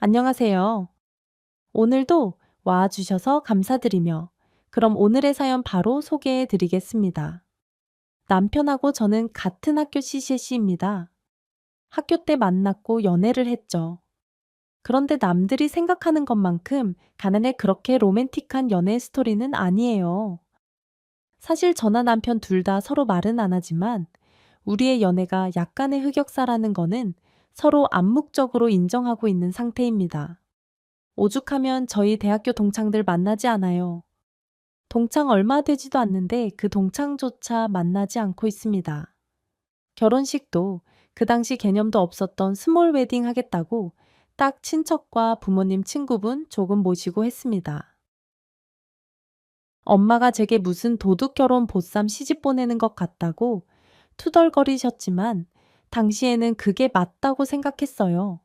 안녕하세요. 오늘도 와주셔서 감사드리며, 그럼 오늘의 사연 바로 소개해 드리겠습니다. 남편하고 저는 같은 학교 CCC입니다. 학교 때 만났고 연애를 했죠. 그런데 남들이 생각하는 것만큼 가난에 그렇게 로맨틱한 연애 스토리는 아니에요. 사실 저나 남편 둘 다 서로 말은 안 하지만 우리의 연애가 약간의 흑역사라는 거는 서로 암묵적으로 인정하고 있는 상태입니다. 오죽하면 저희 대학교 동창들 만나지 않아요. 동창 얼마 되지도 않는데 그 동창조차 만나지 않고 있습니다. 결혼식도 그 당시 개념도 없었던 스몰 웨딩 하겠다고 딱 친척과 부모님 친구분 조금 모시고 했습니다. 엄마가 제게 무슨 도둑 결혼 보쌈 시집 보내는 것 같다고 투덜거리셨지만 당시에는 그게 맞다고 생각했어요.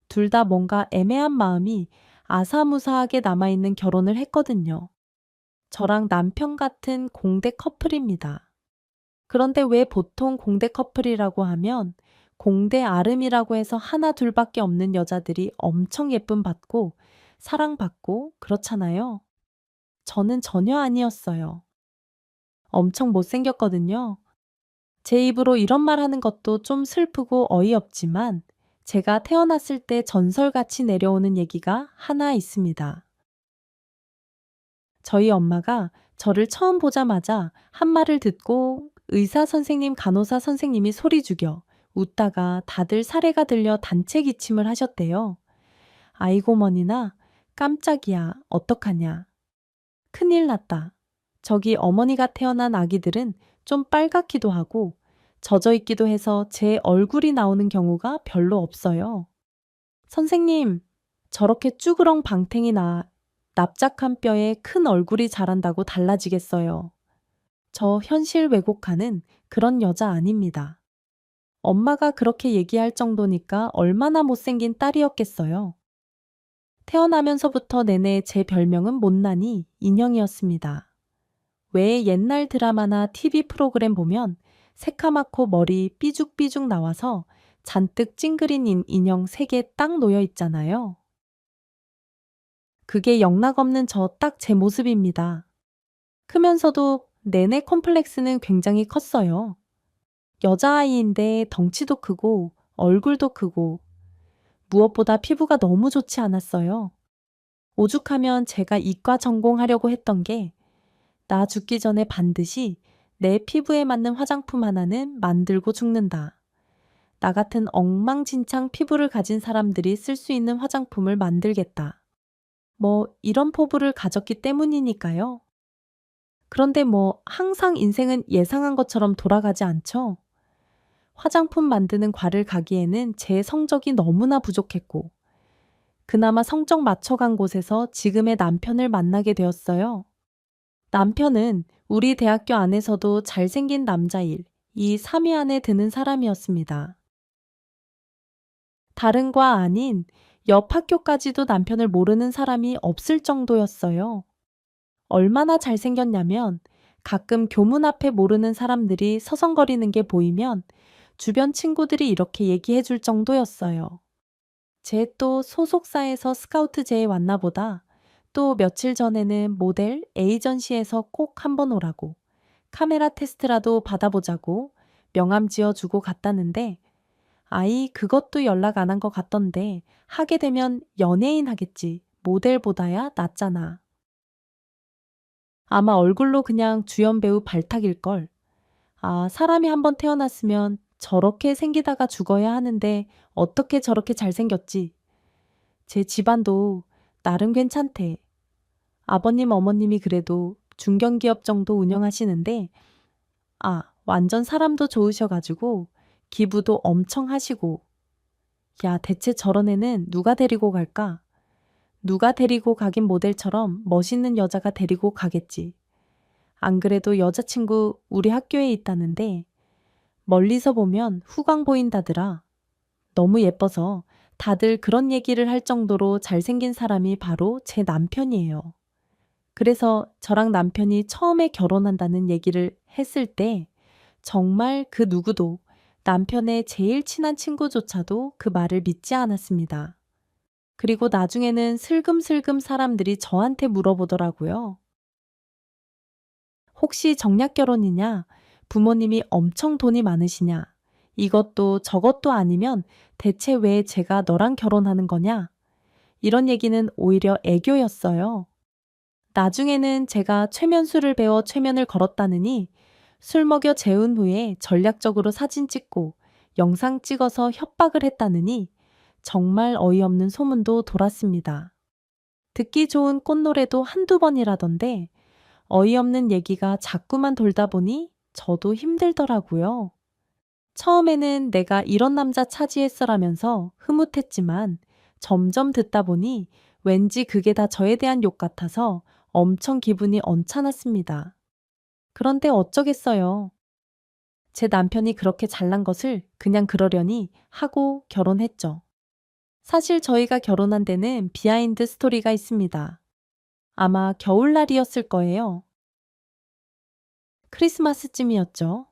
둘 다 뭔가 애매한 마음이 아사무사하게 남아있는 결혼을 했거든요. 저랑 남편 같은 공대 커플입니다. 그런데 왜 보통 공대 커플이라고 하면 공대 아름이라고 해서 하나 둘밖에 없는 여자들이 엄청 예쁨 받고 사랑받고 그렇잖아요. 저는 전혀 아니었어요. 엄청 못생겼거든요. 제 입으로 이런 말 하는 것도 좀 슬프고 어이없지만 제가 태어났을 때 전설같이 내려오는 얘기가 하나 있습니다. 저희 엄마가 저를 처음 보자마자 한 말을 듣고 의사 선생님, 간호사 선생님이 소리 죽여 웃다가 다들 사례가 들려 단체 기침을 하셨대요. 아이고 머니나 깜짝이야 어떡하냐. 큰일 났다. 저기 어머니가 태어난 아기들은 좀 빨갛기도 하고 젖어 있기도 해서 제 얼굴이 나오는 경우가 별로 없어요. 선생님, 저렇게 쭈그렁 방탱이나 납작한 뼈에 큰 얼굴이 자란다고 달라지겠어요. 저 현실 왜곡하는 그런 여자 아닙니다. 엄마가 그렇게 얘기할 정도니까 얼마나 못생긴 딸이었겠어요. 태어나면서부터 내내 제 별명은 못난이 인형이었습니다. 왜 옛날 드라마나 TV 프로그램 보면 새카맣고 머리 삐죽삐죽 나와서 잔뜩 찡그린 인형 3개 딱 놓여 있잖아요. 그게 영락없는 저 딱 제 모습입니다. 크면서도 내내 컴플렉스는 굉장히 컸어요. 여자아이인데 덩치도 크고 얼굴도 크고 무엇보다 피부가 너무 좋지 않았어요. 오죽하면 제가 이과 전공하려고 했던 게 나 죽기 전에 반드시 내 피부에 맞는 화장품 하나는 만들고 죽는다. 나 같은 엉망진창 피부를 가진 사람들이 쓸 수 있는 화장품을 만들겠다. 이런 포부를 가졌기 때문이니까요. 그런데 항상 인생은 예상한 것처럼 돌아가지 않죠? 화장품 만드는 과를 가기에는 제 성적이 너무나 부족했고, 그나마 성적 맞춰간 곳에서 지금의 남편을 만나게 되었어요. 남편은 우리 대학교 안에서도 잘생긴 남자일, 이 3위 안에 드는 사람이었습니다. 다른 과 아닌 옆 학교까지도 남편을 모르는 사람이 없을 정도였어요. 얼마나 잘생겼냐면 가끔 교문 앞에 모르는 사람들이 서성거리는 게 보이면 주변 친구들이 이렇게 얘기해 줄 정도였어요. 쟤 또 소속사에서 스카우트제에 왔나 보다. 또 며칠 전에는 모델 에이전시에서 꼭 한번 오라고. 카메라 테스트라도 받아보자고 명함 지어주고 갔다는데 아이 그것도 연락 안 한 것 같던데 하게 되면 연예인 하겠지. 모델보다야 낫잖아. 아마 얼굴로 그냥 주연 배우 발탁일걸. 아, 사람이 한번 태어났으면 저렇게 생기다가 죽어야 하는데 어떻게 저렇게 잘생겼지? 제 집안도 나름 괜찮대. 아버님, 어머님이 그래도 중견기업 정도 운영하시는데, 아, 완전 사람도 좋으셔가지고, 기부도 엄청 하시고, 야, 대체 저런 애는 누가 데리고 갈까? 누가 데리고 가긴 모델처럼 멋있는 여자가 데리고 가겠지. 안 그래도 여자친구 우리 학교에 있다는데, 멀리서 보면 후광 보인다더라. 너무 예뻐서 다들 그런 얘기를 할 정도로 잘생긴 사람이 바로 제 남편이에요. 그래서 저랑 남편이 처음에 결혼한다는 얘기를 했을 때 정말 그 누구도 남편의 제일 친한 친구조차도 그 말을 믿지 않았습니다. 그리고 나중에는 슬금슬금 사람들이 저한테 물어보더라고요. 혹시 정략 결혼이냐? 부모님이 엄청 돈이 많으시냐? 이것도 저것도 아니면 대체 왜 제가 너랑 결혼하는 거냐? 이런 얘기는 오히려 애교였어요. 나중에는 제가 최면술을 배워 최면을 걸었다느니 술 먹여 재운 후에 전략적으로 사진 찍고 영상 찍어서 협박을 했다느니 정말 어이없는 소문도 돌았습니다. 듣기 좋은 꽃노래도 한두 번이라던데 어이없는 얘기가 자꾸만 돌다 보니 저도 힘들더라고요. 처음에는 내가 이런 남자 차지했어라면서 흐뭇했지만 점점 듣다 보니 왠지 그게 다 저에 대한 욕 같아서 엄청 기분이 언짢았습니다. 그런데 어쩌겠어요. 제 남편이 그렇게 잘난 것을 그냥 그러려니 하고 결혼했죠. 사실 저희가 결혼한 데는 비하인드 스토리가 있습니다. 아마 겨울날이었을 거예요. 크리스마스쯤이었죠.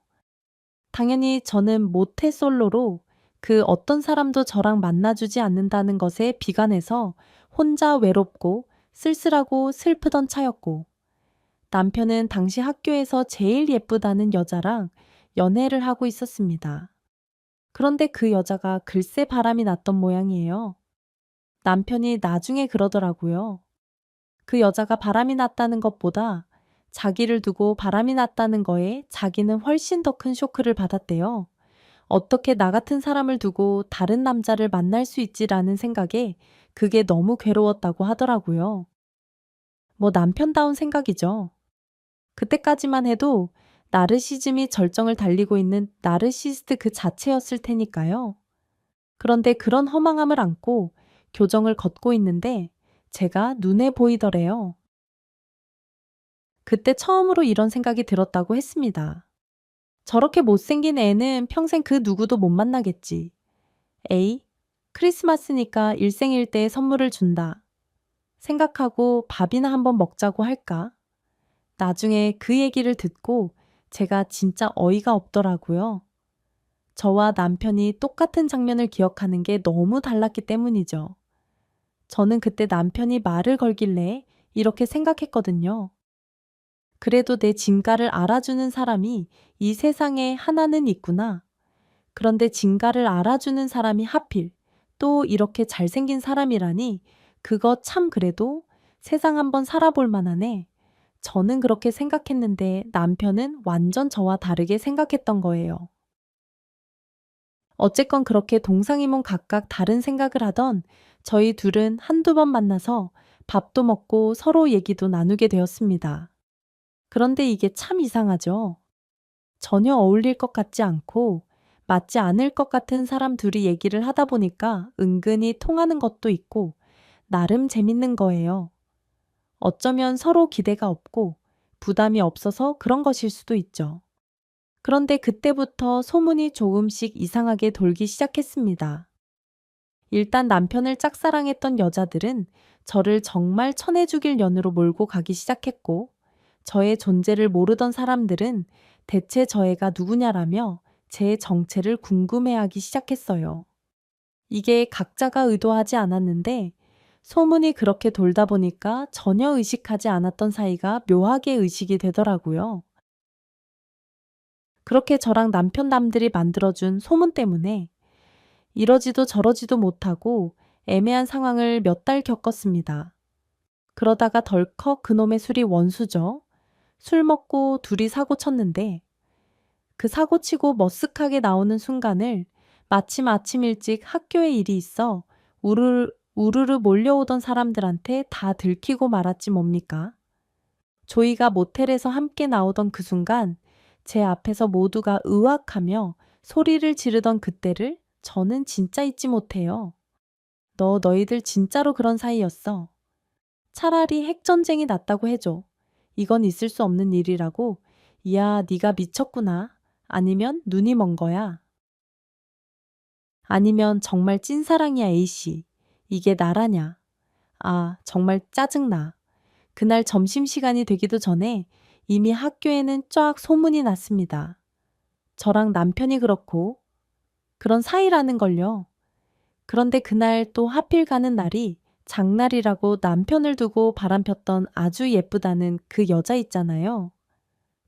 당연히 저는 모태솔로로 그 어떤 사람도 저랑 만나주지 않는다는 것에 비관해서 혼자 외롭고 쓸쓸하고 슬프던 차였고, 남편은 당시 학교에서 제일 예쁘다는 여자랑 연애를 하고 있었습니다. 그런데 그 여자가 글쎄 바람이 났던 모양이에요. 남편이 나중에 그러더라고요. 그 여자가 바람이 났다는 것보다 자기를 두고 바람이 났다는 거에 자기는 훨씬 더 큰 쇼크를 받았대요. 어떻게 나 같은 사람을 두고 다른 남자를 만날 수 있지라는 생각에 그게 너무 괴로웠다고 하더라고요. 뭐 남편다운 생각이죠. 그때까지만 해도 나르시즘이 절정을 달리고 있는 나르시스트 그 자체였을 테니까요. 그런데 그런 허망함을 안고 교정을 걷고 있는데 제가 눈에 보이더래요. 그때 처음으로 이런 생각이 들었다고 했습니다. 저렇게 못생긴 애는 평생 그 누구도 못 만나겠지. 에이, 크리스마스니까 일생일대의 선물을 준다. 생각하고 밥이나 한번 먹자고 할까? 나중에 그 얘기를 듣고 제가 진짜 어이가 없더라고요. 저와 남편이 똑같은 장면을 기억하는 게 너무 달랐기 때문이죠. 저는 그때 남편이 말을 걸길래 이렇게 생각했거든요. 그래도 내 진가를 알아주는 사람이 이 세상에 하나는 있구나. 그런데 진가를 알아주는 사람이 하필 또 이렇게 잘생긴 사람이라니 그거 참 그래도 세상 한번 살아볼 만하네. 저는 그렇게 생각했는데 남편은 완전 저와 다르게 생각했던 거예요. 어쨌건 그렇게 동상이몽 각각 다른 생각을 하던 저희 둘은 한두 번 만나서 밥도 먹고 서로 얘기도 나누게 되었습니다. 그런데 이게 참 이상하죠. 전혀 어울릴 것 같지 않고 맞지 않을 것 같은 사람 둘이 얘기를 하다 보니까 은근히 통하는 것도 있고 나름 재밌는 거예요. 어쩌면 서로 기대가 없고 부담이 없어서 그런 것일 수도 있죠. 그런데 그때부터 소문이 조금씩 이상하게 돌기 시작했습니다. 일단 남편을 짝사랑했던 여자들은 저를 정말 천해 죽일 년으로 몰고 가기 시작했고, 저의 존재를 모르던 사람들은 대체 저 애가 누구냐라며 제 정체를 궁금해하기 시작했어요. 이게 각자가 의도하지 않았는데 소문이 그렇게 돌다 보니까 전혀 의식하지 않았던 사이가 묘하게 의식이 되더라고요. 그렇게 저랑 남편 남들이 만들어준 소문 때문에 이러지도 저러지도 못하고 애매한 상황을 몇 달 겪었습니다. 그러다가 덜컥 그놈의 술이 원수죠. 술 먹고 둘이 사고 쳤는데 그 사고 치고 머쓱하게 나오는 순간을 마침 아침 일찍 학교에 일이 있어 우르르 몰려오던 사람들한테 다 들키고 말았지 뭡니까? 조이가 모텔에서 함께 나오던 그 순간 제 앞에서 모두가 의악하며 소리를 지르던 그때를 저는 진짜 잊지 못해요. 너희들 진짜로 그런 사이였어. 차라리 핵전쟁이 났다고 해줘. 이건 있을 수 없는 일이라고. 이야, 네가 미쳤구나. 아니면 눈이 먼 거야. 아니면 정말 찐사랑이야, A씨. 이게 나라냐. 아, 정말 짜증나. 그날 점심시간이 되기도 전에 이미 학교에는 쫙 소문이 났습니다. 저랑 남편이 그렇고 그런 사이라는 걸요. 그런데 그날 또 하필 가는 날이 장날이라고 남편을 두고 바람폈던 아주 예쁘다는 그 여자 있잖아요.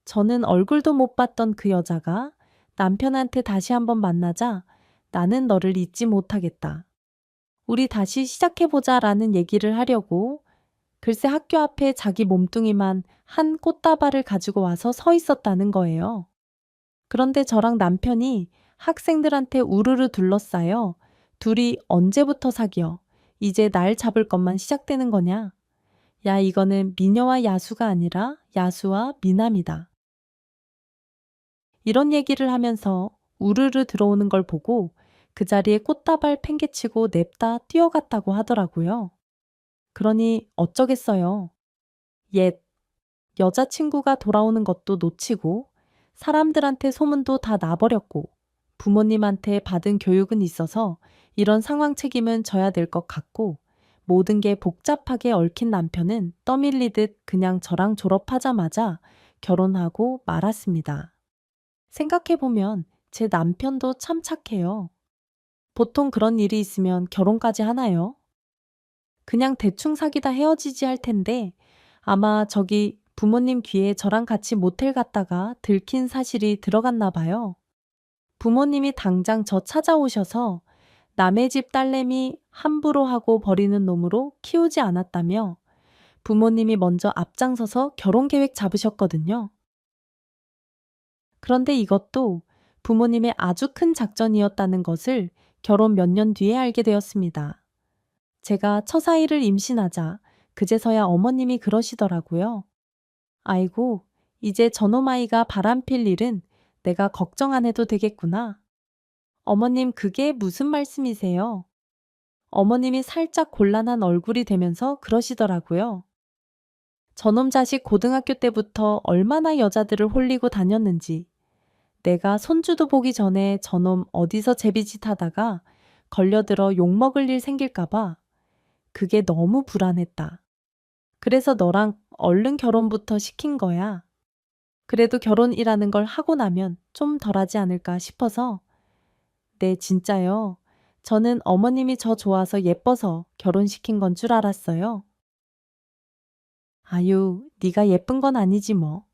저는 얼굴도 못 봤던 그 여자가 남편한테 다시 한번 만나자 나는 너를 잊지 못하겠다. 우리 다시 시작해보자 라는 얘기를 하려고 글쎄 학교 앞에 자기 몸뚱이만 한 꽃다발을 가지고 와서 서 있었다는 거예요. 그런데 저랑 남편이 학생들한테 우르르 둘러싸여 둘이 언제부터 사귀어? 이제 날 잡을 것만 시작되는 거냐? 야, 이거는 미녀와 야수가 아니라 야수와 미남이다. 이런 얘기를 하면서 우르르 들어오는 걸 보고 그 자리에 꽃다발 팽개치고 냅다 뛰어갔다고 하더라고요. 그러니 어쩌겠어요. 옛 여자친구가 돌아오는 것도 놓치고 사람들한테 소문도 다 나버렸고 부모님한테 받은 교육은 있어서 이런 상황 책임은 져야 될 것 같고 모든 게 복잡하게 얽힌 남편은 떠밀리듯 그냥 저랑 졸업하자마자 결혼하고 말았습니다. 생각해보면 제 남편도 참 착해요. 보통 그런 일이 있으면 결혼까지 하나요? 그냥 대충 사귀다 헤어지지 할 텐데 아마 저기 부모님 귀에 저랑 같이 모텔 갔다가 들킨 사실이 들어갔나 봐요. 부모님이 당장 저 찾아오셔서 남의 집 딸내미 함부로 하고 버리는 놈으로 키우지 않았다며 부모님이 먼저 앞장서서 결혼 계획 잡으셨거든요. 그런데 이것도 부모님의 아주 큰 작전이었다는 것을 결혼 몇 년 뒤에 알게 되었습니다. 제가 처사이를 임신하자 그제서야 어머님이 그러시더라고요. 아이고, 이제 저놈 아이가 바람필 일은 내가 걱정 안 해도 되겠구나. 어머님, 그게 무슨 말씀이세요? 어머님이 살짝 곤란한 얼굴이 되면서 그러시더라고요. 저놈 자식 고등학교 때부터 얼마나 여자들을 홀리고 다녔는지, 내가 손주도 보기 전에 저놈 어디서 제비짓 하다가 걸려들어 욕먹을 일 생길까봐 그게 너무 불안했다. 그래서 너랑 얼른 결혼부터 시킨 거야. 그래도 결혼이라는 걸 하고 나면 좀 덜하지 않을까 싶어서. 네, 진짜요. 저는 어머님이 저 좋아서 예뻐서 결혼시킨 건 줄 알았어요. 아유, 네가 예쁜 건 아니지 뭐.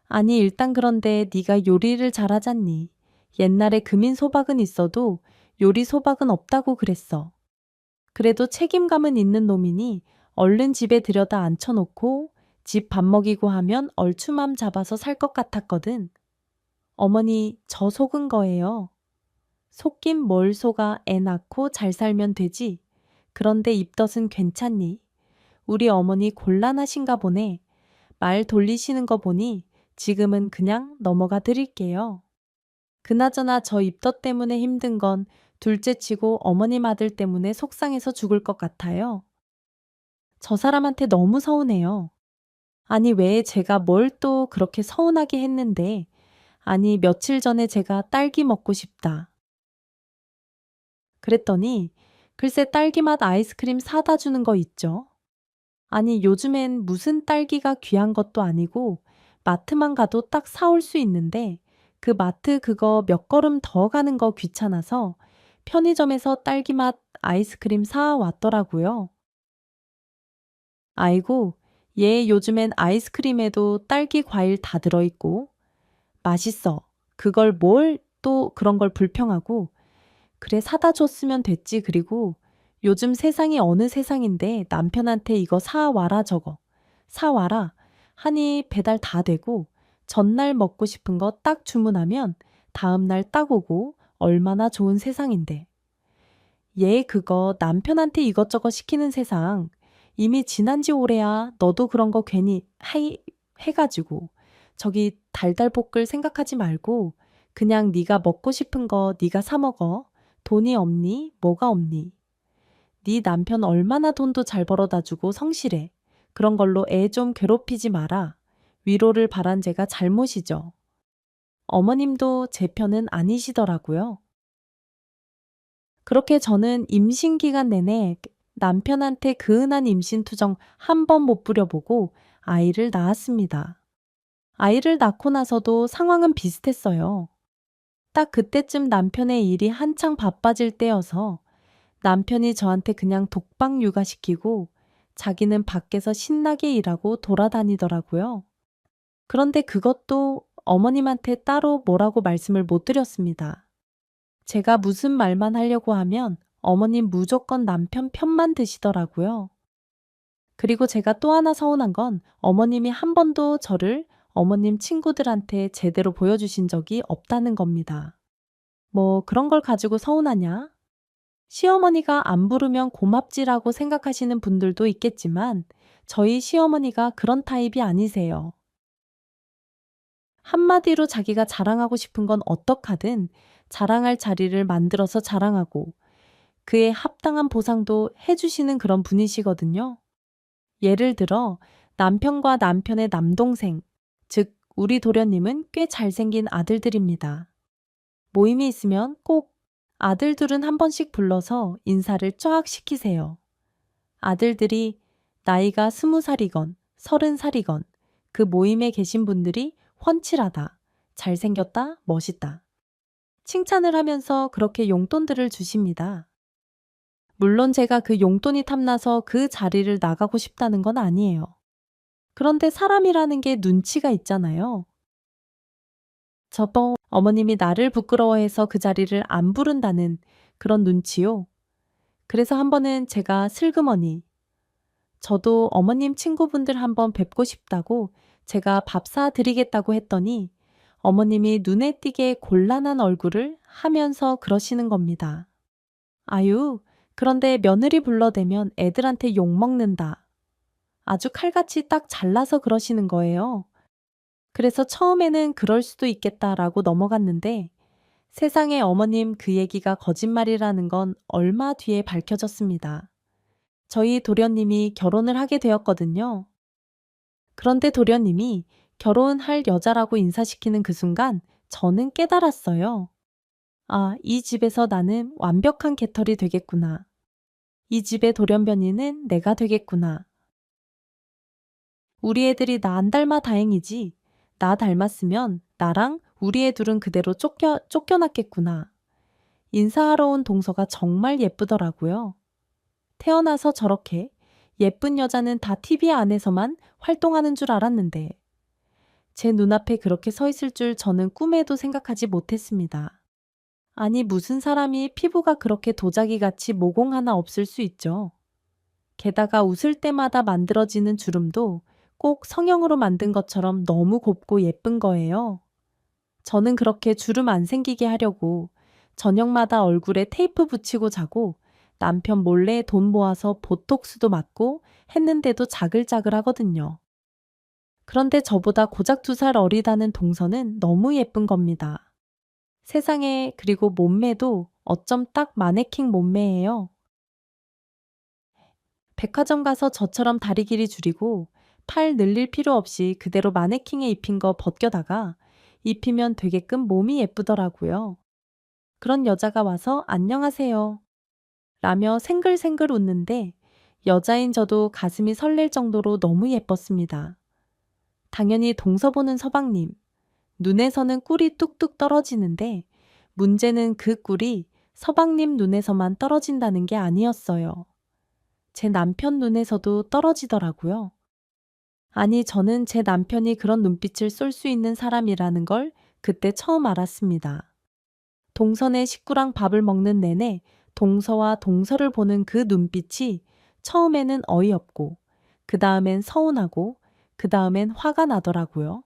아니, 일단 그런데 네가 요리를 잘하잖니. 옛날에 금인 소박은 있어도 요리 소박은 없다고 그랬어. 그래도 책임감은 있는 놈이니 얼른 집에 들여다 앉혀놓고 집 밥 먹이고 하면 얼추맘 잡아서 살 것 같았거든. 어머니, 저 속은 거예요. 속긴 뭘 속아 애 낳고 잘 살면 되지. 그런데 입덧은 괜찮니? 우리 어머니 곤란하신가 보네. 말 돌리시는 거 보니 지금은 그냥 넘어가 드릴게요. 그나저나 저 입덧 때문에 힘든 건 둘째치고 어머님 아들 때문에 속상해서 죽을 것 같아요. 저 사람한테 너무 서운해요. 아니, 왜 제가 뭘 또 그렇게 서운하게 했는데. 아니, 며칠 전에 제가 딸기 먹고 싶다. 그랬더니 글쎄 딸기맛 아이스크림 사다 주는 거 있죠. 아니, 요즘엔 무슨 딸기가 귀한 것도 아니고 마트만 가도 딱 사올 수 있는데 그 마트 그거 몇 걸음 더 가는 거 귀찮아서 편의점에서 딸기맛 아이스크림 사 왔더라고요. 아이고, 얘 요즘엔 아이스크림에도 딸기 과일 다 들어있고 맛있어. 그걸 뭘 또 그런 걸 불평하고 그래 사다 줬으면 됐지. 그리고 요즘 세상이 어느 세상인데 남편한테 이거 사와라 저거. 사와라 하니 배달 다 되고 전날 먹고 싶은 거 딱 주문하면 다음날 딱 오고 얼마나 좋은 세상인데. 얘 그거 남편한테 이것저것 시키는 세상 이미 지난 지 오래야. 너도 그런 거 괜히 하이 해가지고 저기 달달볶을 생각하지 말고 그냥 네가 먹고 싶은 거 네가 사 먹어. 돈이 없니? 뭐가 없니? 네 남편 얼마나 돈도 잘 벌어다 주고 성실해. 그런 걸로 애 좀 괴롭히지 마라. 위로를 바란 제가 잘못이죠. 어머님도 제 편은 아니시더라고요. 그렇게 저는 임신 기간 내내 남편한테 그은한 임신 투정 한 번 못 부려보고 아이를 낳았습니다. 아이를 낳고 나서도 상황은 비슷했어요. 딱 그때쯤 남편의 일이 한창 바빠질 때여서 남편이 저한테 그냥 독박 육아시키고 자기는 밖에서 신나게 일하고 돌아다니더라고요. 그런데 그것도 어머님한테 따로 뭐라고 말씀을 못 드렸습니다. 제가 무슨 말만 하려고 하면 어머님 무조건 남편 편만 드시더라고요. 그리고 제가 또 하나 서운한 건 어머님이 한 번도 저를 어머님 친구들한테 제대로 보여주신 적이 없다는 겁니다. 뭐 그런 걸 가지고 서운하냐? 시어머니가 안 부르면 고맙지라고 생각하시는 분들도 있겠지만 저희 시어머니가 그런 타입이 아니세요. 한마디로 자기가 자랑하고 싶은 건 어떡하든 자랑할 자리를 만들어서 자랑하고 그에 합당한 보상도 해주시는 그런 분이시거든요. 예를 들어 남편과 남편의 남동생, 즉 우리 도련님은 꽤 잘생긴 아들들입니다. 모임이 있으면 꼭 아들 둘은 한 번씩 불러서 인사를 쫙 시키세요. 아들들이 나이가 20살이건 30살이건 그 모임에 계신 분들이 훤칠하다, 잘생겼다, 멋있다. 칭찬을 하면서 그렇게 용돈들을 주십니다. 물론 제가 그 용돈이 탐나서 그 자리를 나가고 싶다는 건 아니에요. 그런데 사람이라는 게 눈치가 있잖아요. 저번 어머님이 나를 부끄러워해서 그 자리를 안 부른다는 그런 눈치요. 그래서 한 번은 제가 슬그머니 저도 어머님 친구분들 한번 뵙고 싶다고 제가 밥 사드리겠다고 했더니 어머님이 눈에 띄게 곤란한 얼굴을 하면서 그러시는 겁니다. 아유, 그런데 며느리 불러대면 애들한테 욕먹는다. 아주 칼같이 딱 잘라서 그러시는 거예요. 그래서 처음에는 그럴 수도 있겠다라고 넘어갔는데 세상에 어머님 그 얘기가 거짓말이라는 건 얼마 뒤에 밝혀졌습니다. 저희 도련님이 결혼을 하게 되었거든요. 그런데 도련님이 결혼할 여자라고 인사시키는 그 순간 저는 깨달았어요. 아, 이 집에서 나는 완벽한 개털이 되겠구나. 이 집의 돌연변이는 내가 되겠구나. 우리 애들이 나 안 닮아 다행이지. 나 닮았으면 나랑 우리 애 둘은 그대로 쫓겨났겠구나. 인사하러 온 동서가 정말 예쁘더라고요. 태어나서 저렇게 예쁜 여자는 다 TV 안에서만 활동하는 줄 알았는데 제 눈앞에 그렇게 서 있을 줄 저는 꿈에도 생각하지 못했습니다. 아니 무슨 사람이 피부가 그렇게 도자기같이 모공 하나 없을 수 있죠. 게다가 웃을 때마다 만들어지는 주름도 꼭 성형으로 만든 것처럼 너무 곱고 예쁜 거예요. 저는 그렇게 주름 안 생기게 하려고 저녁마다 얼굴에 테이프 붙이고 자고 남편 몰래 돈 모아서 보톡스도 맞고 했는데도 자글자글 하거든요. 그런데 저보다 고작 2살 어리다는 동서는 너무 예쁜 겁니다. 세상에 그리고 몸매도 어쩜 딱 마네킹 몸매예요. 백화점 가서 저처럼 다리 길이 줄이고 팔 늘릴 필요 없이 그대로 마네킹에 입힌 거 벗겨다가 입히면 되게끔 몸이 예쁘더라고요. 그런 여자가 와서 안녕하세요 라며 생글생글 웃는데 여자인 저도 가슴이 설렐 정도로 너무 예뻤습니다. 당연히 동서 보는 서방님, 눈에서는 꿀이 뚝뚝 떨어지는데 문제는 그 꿀이 서방님 눈에서만 떨어진다는 게 아니었어요. 제 남편 눈에서도 떨어지더라고요. 아니, 저는 제 남편이 그런 눈빛을 쏠 수 있는 사람이라는 걸 그때 처음 알았습니다. 동선의 식구랑 밥을 먹는 내내 동서와 동서를 보는 그 눈빛이 처음에는 어이없고, 그 다음엔 서운하고, 그 다음엔 화가 나더라고요.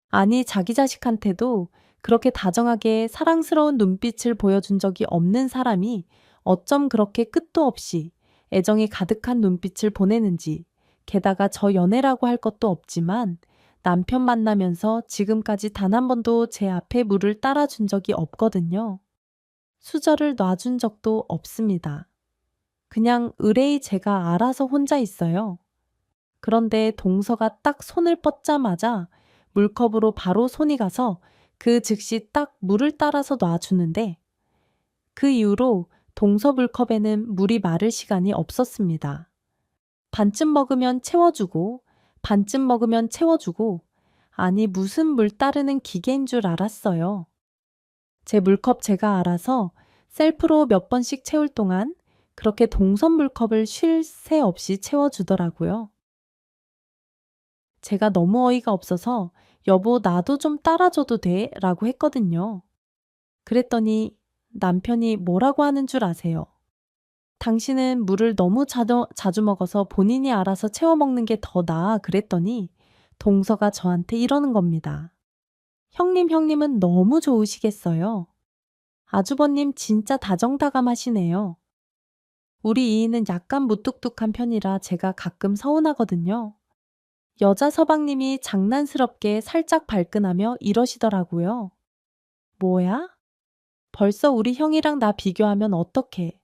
아니, 자기 자식한테도 그렇게 다정하게 사랑스러운 눈빛을 보여준 적이 없는 사람이 어쩜 그렇게 끝도 없이 애정이 가득한 눈빛을 보내는지, 게다가 저 연애라고 할 것도 없지만 남편 만나면서 지금까지 단 한 번도 제 앞에 물을 따라준 적이 없거든요. 수저를 놔준 적도 없습니다. 그냥 의뢰이 제가 알아서 혼자 있어요. 그런데 동서가 딱 손을 뻗자마자 물컵으로 바로 손이 가서 그 즉시 딱 물을 따라서 놔주는데 그 이후로 동서 물컵에는 물이 마를 시간이 없었습니다. 반쯤 먹으면 채워주고 반쯤 먹으면 채워주고 아니 무슨 물 따르는 기계인 줄 알았어요. 제 물컵 제가 알아서 셀프로 몇 번씩 채울 동안 그렇게 동선 물컵을 쉴 새 없이 채워주더라고요. 제가 너무 어이가 없어서 여보, 나도 좀 따라줘도 돼? 라고 했거든요. 그랬더니 남편이 뭐라고 하는 줄 아세요? 당신은 물을 너무 자주 먹어서 본인이 알아서 채워 먹는 게 더 나아. 그랬더니 동서가 저한테 이러는 겁니다. 형님은 너무 좋으시겠어요. 아주버님 진짜 다정다감하시네요. 우리 이인은 약간 무뚝뚝한 편이라 제가 가끔 서운하거든요. 여자 서방님이 장난스럽게 살짝 발끈하며 이러시더라고요. 뭐야? 벌써 우리 형이랑 나 비교하면 어떡해?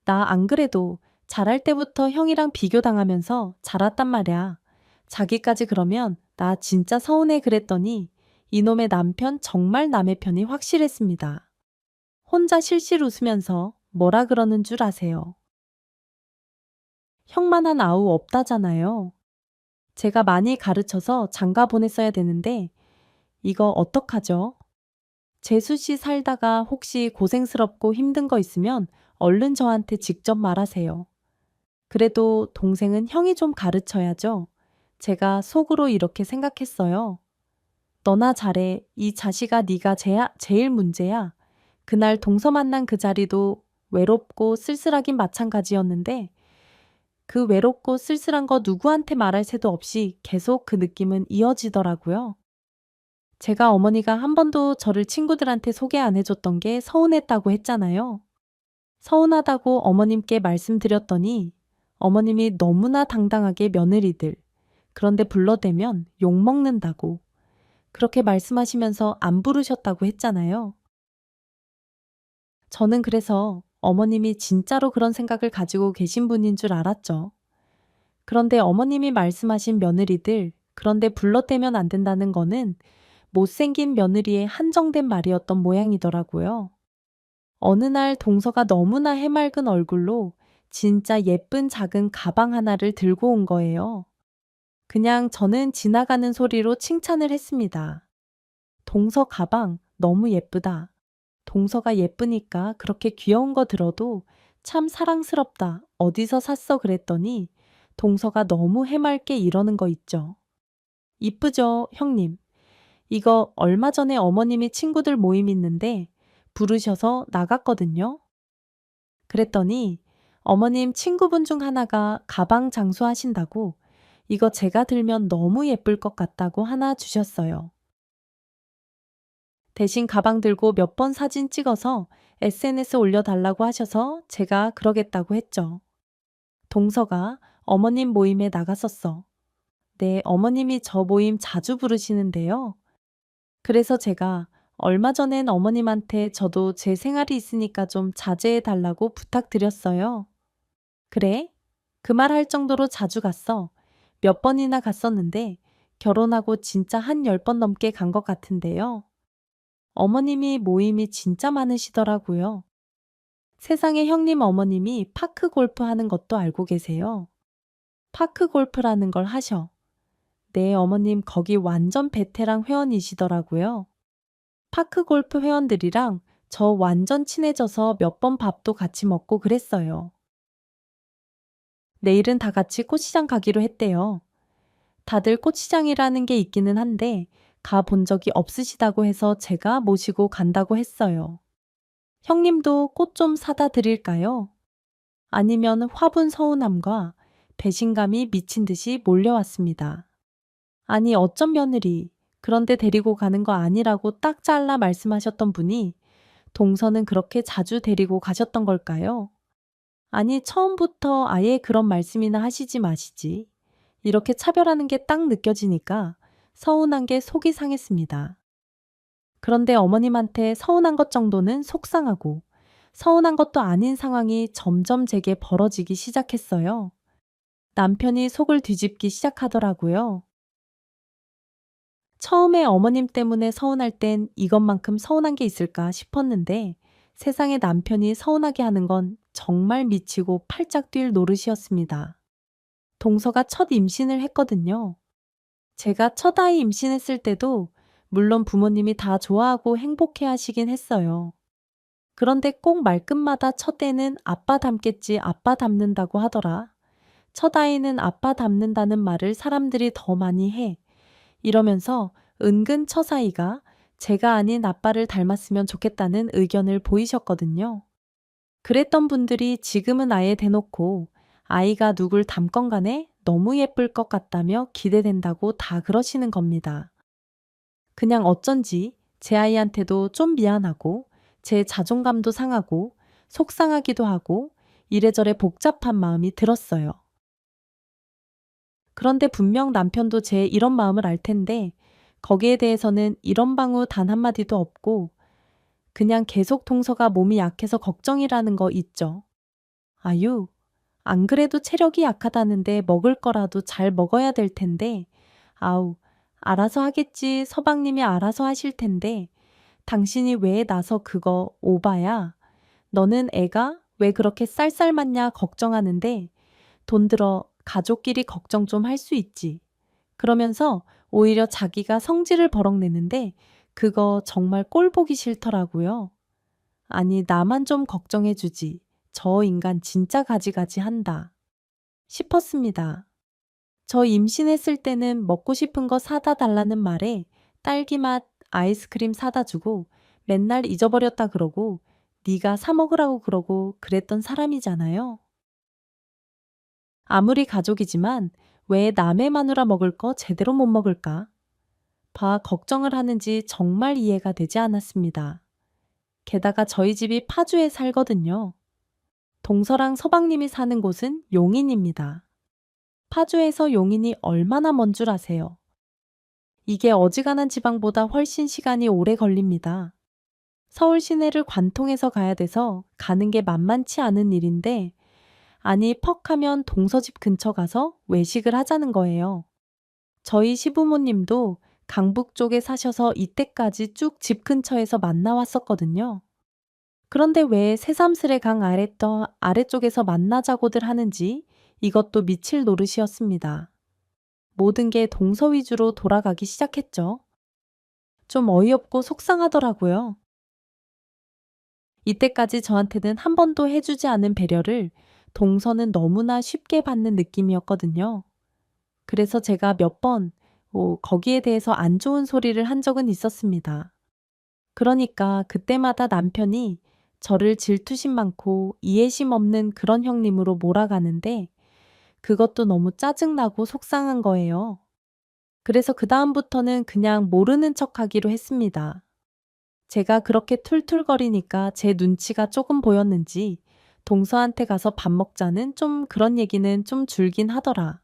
나 안 그래도 자랄 때부터 형이랑 비교당하면서 자랐단 말이야. 자기까지 그러면 나 진짜 서운해. 그랬더니 이놈의 남편 정말 남의 편이 확실했습니다. 혼자 실실 웃으면서 뭐라 그러는 줄 아세요? 형만한 아우 없다잖아요. 제가 많이 가르쳐서 장가 보냈어야 되는데 이거 어떡하죠? 재수 씨 살다가 혹시 고생스럽고 힘든 거 있으면 얼른 저한테 직접 말하세요. 그래도 동생은 형이 좀 가르쳐야죠. 제가 속으로 이렇게 생각했어요. 너나 잘해. 이 자식아, 네가 제일 문제야. 그날 동서 만난 그 자리도 외롭고 쓸쓸하긴 마찬가지였는데 그 외롭고 쓸쓸한 거 누구한테 말할 새도 없이 계속 그 느낌은 이어지더라고요. 제가 어머니가 한 번도 저를 친구들한테 소개 안 해줬던 게 서운했다고 했잖아요. 서운하다고 어머님께 말씀드렸더니 어머님이 너무나 당당하게 며느리들, 그런데 불러대면 욕먹는다고 그렇게 말씀하시면서 안 부르셨다고 했잖아요. 저는 그래서 어머님이 진짜로 그런 생각을 가지고 계신 분인 줄 알았죠. 그런데 어머님이 말씀하신 며느리들, 그런데 불러대면 안 된다는 거는 못생긴 며느리의 한정된 말이었던 모양이더라고요. 어느 날 동서가 너무나 해맑은 얼굴로 진짜 예쁜 작은 가방 하나를 들고 온 거예요. 그냥 저는 지나가는 소리로 칭찬을 했습니다. 동서 가방 너무 예쁘다. 동서가 예쁘니까 그렇게 귀여운 거 들어도 참 사랑스럽다. 어디서 샀어? 그랬더니 동서가 너무 해맑게 이러는 거 있죠. 이쁘죠, 형님? 이거 얼마 전에 어머님이 친구들 모임 있는데 부르셔서 나갔거든요. 그랬더니 어머님 친구분 중 하나가 가방 장수하신다고 이거 제가 들면 너무 예쁠 것 같다고 하나 주셨어요. 대신 가방 들고 몇 번 사진 찍어서 SNS 올려달라고 하셔서 제가 그러겠다고 했죠. 동서가 어머님 모임에 나갔었어. 네, 어머님이 저 모임 자주 부르시는데요. 그래서 제가 얼마 전엔 어머님한테 저도 제 생활이 있으니까 좀 자제해 달라고 부탁드렸어요. 그래? 그 말 할 정도로 자주 갔어. 몇 번이나 갔었는데 결혼하고 진짜 한 10번 넘게 간 것 같은데요. 어머님이 모임이 진짜 많으시더라고요. 세상에 형님 어머님이 파크 골프 하는 것도 알고 계세요. 파크 골프라는 걸 하셔. 네, 어머님 거기 완전 베테랑 회원이시더라고요. 파크 골프 회원들이랑 저 완전 친해져서 몇 번 밥도 같이 먹고 그랬어요. 내일은 다 같이 꽃시장 가기로 했대요. 다들 꽃시장이라는 게 있기는 한데 가본 적이 없으시다고 해서 제가 모시고 간다고 했어요. 형님도 꽃 좀 사다 드릴까요? 아니면 화분 서운함과 배신감이 미친 듯이 몰려왔습니다. 아니 어쩐 며느리, 그런데 데리고 가는 거 아니라고 딱 잘라 말씀하셨던 분이 동서는 그렇게 자주 데리고 가셨던 걸까요? 아니 처음부터 아예 그런 말씀이나 하시지 마시지. 이렇게 차별하는 게 딱 느껴지니까 서운한 게 속이 상했습니다. 그런데 어머님한테 서운한 것 정도는 속상하고 서운한 것도 아닌 상황이 점점 제게 벌어지기 시작했어요. 남편이 속을 뒤집기 시작하더라고요. 처음에 어머님 때문에 서운할 땐 이것만큼 서운한 게 있을까 싶었는데 세상에 남편이 서운하게 하는 건 정말 미치고 팔짝 뛸 노릇이었습니다. 동서가 첫 임신을 했거든요. 제가 첫 아이 임신했을 때도 물론 부모님이 다 좋아하고 행복해 하시긴 했어요. 그런데 꼭 말끝마다 첫애는 아빠 닮겠지 아빠 닮는다고 하더라. 첫 아이는 아빠 닮는다는 말을 사람들이 더 많이 해. 이러면서 은근 처사이가 제가 아닌 아빠를 닮았으면 좋겠다는 의견을 보이셨거든요. 그랬던 분들이 지금은 아예 대놓고 아이가 누굴 닮건 간에 너무 예쁠 것 같다며 기대된다고 다 그러시는 겁니다. 그냥 어쩐지 제 아이한테도 좀 미안하고 제 자존감도 상하고 속상하기도 하고 이래저래 복잡한 마음이 들었어요. 그런데 분명 남편도 제 이런 마음을 알 텐데 거기에 대해서는 이런 방우 단 한마디도 없고 그냥 계속 동서가 몸이 약해서 걱정이라는 거 있죠. 아유, 안 그래도 체력이 약하다는데 먹을 거라도 잘 먹어야 될 텐데 아우, 알아서 하겠지 서방님이 알아서 하실 텐데 당신이 왜 나서 그거 오바야? 너는 애가 왜 그렇게 쌀쌀 맞냐 걱정하는데 돈 들어 가족끼리 걱정 좀 할 수 있지. 그러면서 오히려 자기가 성질을 버럭내는데 그거 정말 꼴 보기 싫더라고요. 아니, 나만 좀 걱정해 주지. 저 인간 진짜 가지가지 한다. 싶었습니다. 저 임신했을 때는 먹고 싶은 거 사다 달라는 말에 딸기맛 아이스크림 사다 주고 맨날 잊어버렸다 그러고 네가 사 먹으라고 그러고 그랬던 사람이잖아요. 아무리 가족이지만 왜 남의 마누라 먹을 거 제대로 못 먹을까? 봐 걱정을 하는지 정말 이해가 되지 않았습니다. 게다가 저희 집이 파주에 살거든요. 동서랑 서방님이 사는 곳은 용인입니다. 파주에서 용인이 얼마나 먼 줄 아세요? 이게 어지간한 지방보다 훨씬 시간이 오래 걸립니다. 서울 시내를 관통해서 가야 돼서 가는 게 만만치 않은 일인데 아니 퍽 하면 동서집 근처 가서 외식을 하자는 거예요. 저희 시부모님도 강북 쪽에 사셔서 이때까지 쭉 집 근처에서 만나왔었거든요. 그런데 왜 새삼스레 강 아래쪽에서 만나자고들 하는지 이것도 미칠 노릇이었습니다. 모든 게 동서 위주로 돌아가기 시작했죠. 좀 어이없고 속상하더라고요. 이때까지 저한테는 한 번도 해주지 않은 배려를 동서는 너무나 쉽게 받는 느낌이었거든요. 그래서 제가 몇 번 거기에 대해서 안 좋은 소리를 한 적은 있었습니다. 그러니까 그때마다 남편이 저를 질투심 많고 이해심 없는 그런 형님으로 몰아가는데 그것도 너무 짜증나고 속상한 거예요. 그래서 그다음부터는 그냥 모르는 척하기로 했습니다. 제가 그렇게 툴툴거리니까 제 눈치가 조금 보였는지 동서한테 가서 밥 먹자는 좀 그런 얘기는 좀 줄긴 하더라.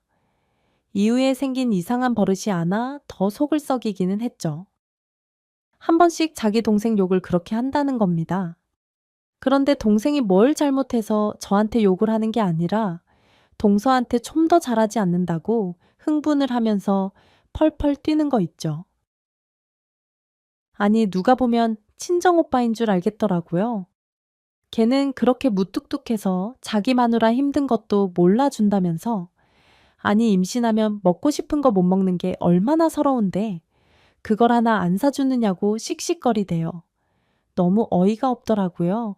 이후에 생긴 이상한 버릇이 하나 더 속을 썩이기는 했죠. 한 번씩 자기 동생 욕을 그렇게 한다는 겁니다. 그런데 동생이 뭘 잘못해서 저한테 욕을 하는 게 아니라 동서한테 좀 더 잘하지 않는다고 흥분을 하면서 펄펄 뛰는 거 있죠. 아니, 누가 보면 친정오빠인 줄 알겠더라고요. 걔는 그렇게 무뚝뚝해서 자기 마누라 힘든 것도 몰라준다면서 아니 임신하면 먹고 싶은 거 못 먹는 게 얼마나 서러운데 그걸 하나 안 사주느냐고 씩씩거리대요. 너무 어이가 없더라고요.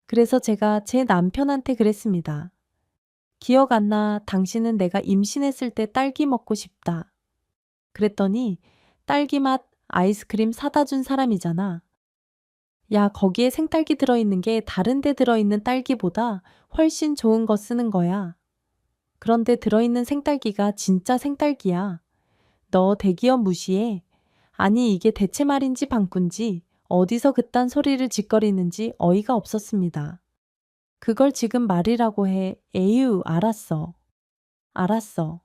그래서 제가 제 남편한테 그랬습니다. 기억 안 나. 당신은 내가 임신했을 때 딸기 먹고 싶다. 그랬더니 딸기 맛 아이스크림 사다 준 사람이잖아. 야, 거기에 생딸기 들어있는 게 다른 데 들어있는 딸기보다 훨씬 좋은 거 쓰는 거야. 그런데 들어있는 생딸기가 진짜 생딸기야. 너 대기업 무시해. 아니 이게 대체 말인지 방꾼지 어디서 그딴 소리를 짓거리는지 어이가 없었습니다. 그걸 지금 말이라고 해. 에휴, 알았어. 알았어.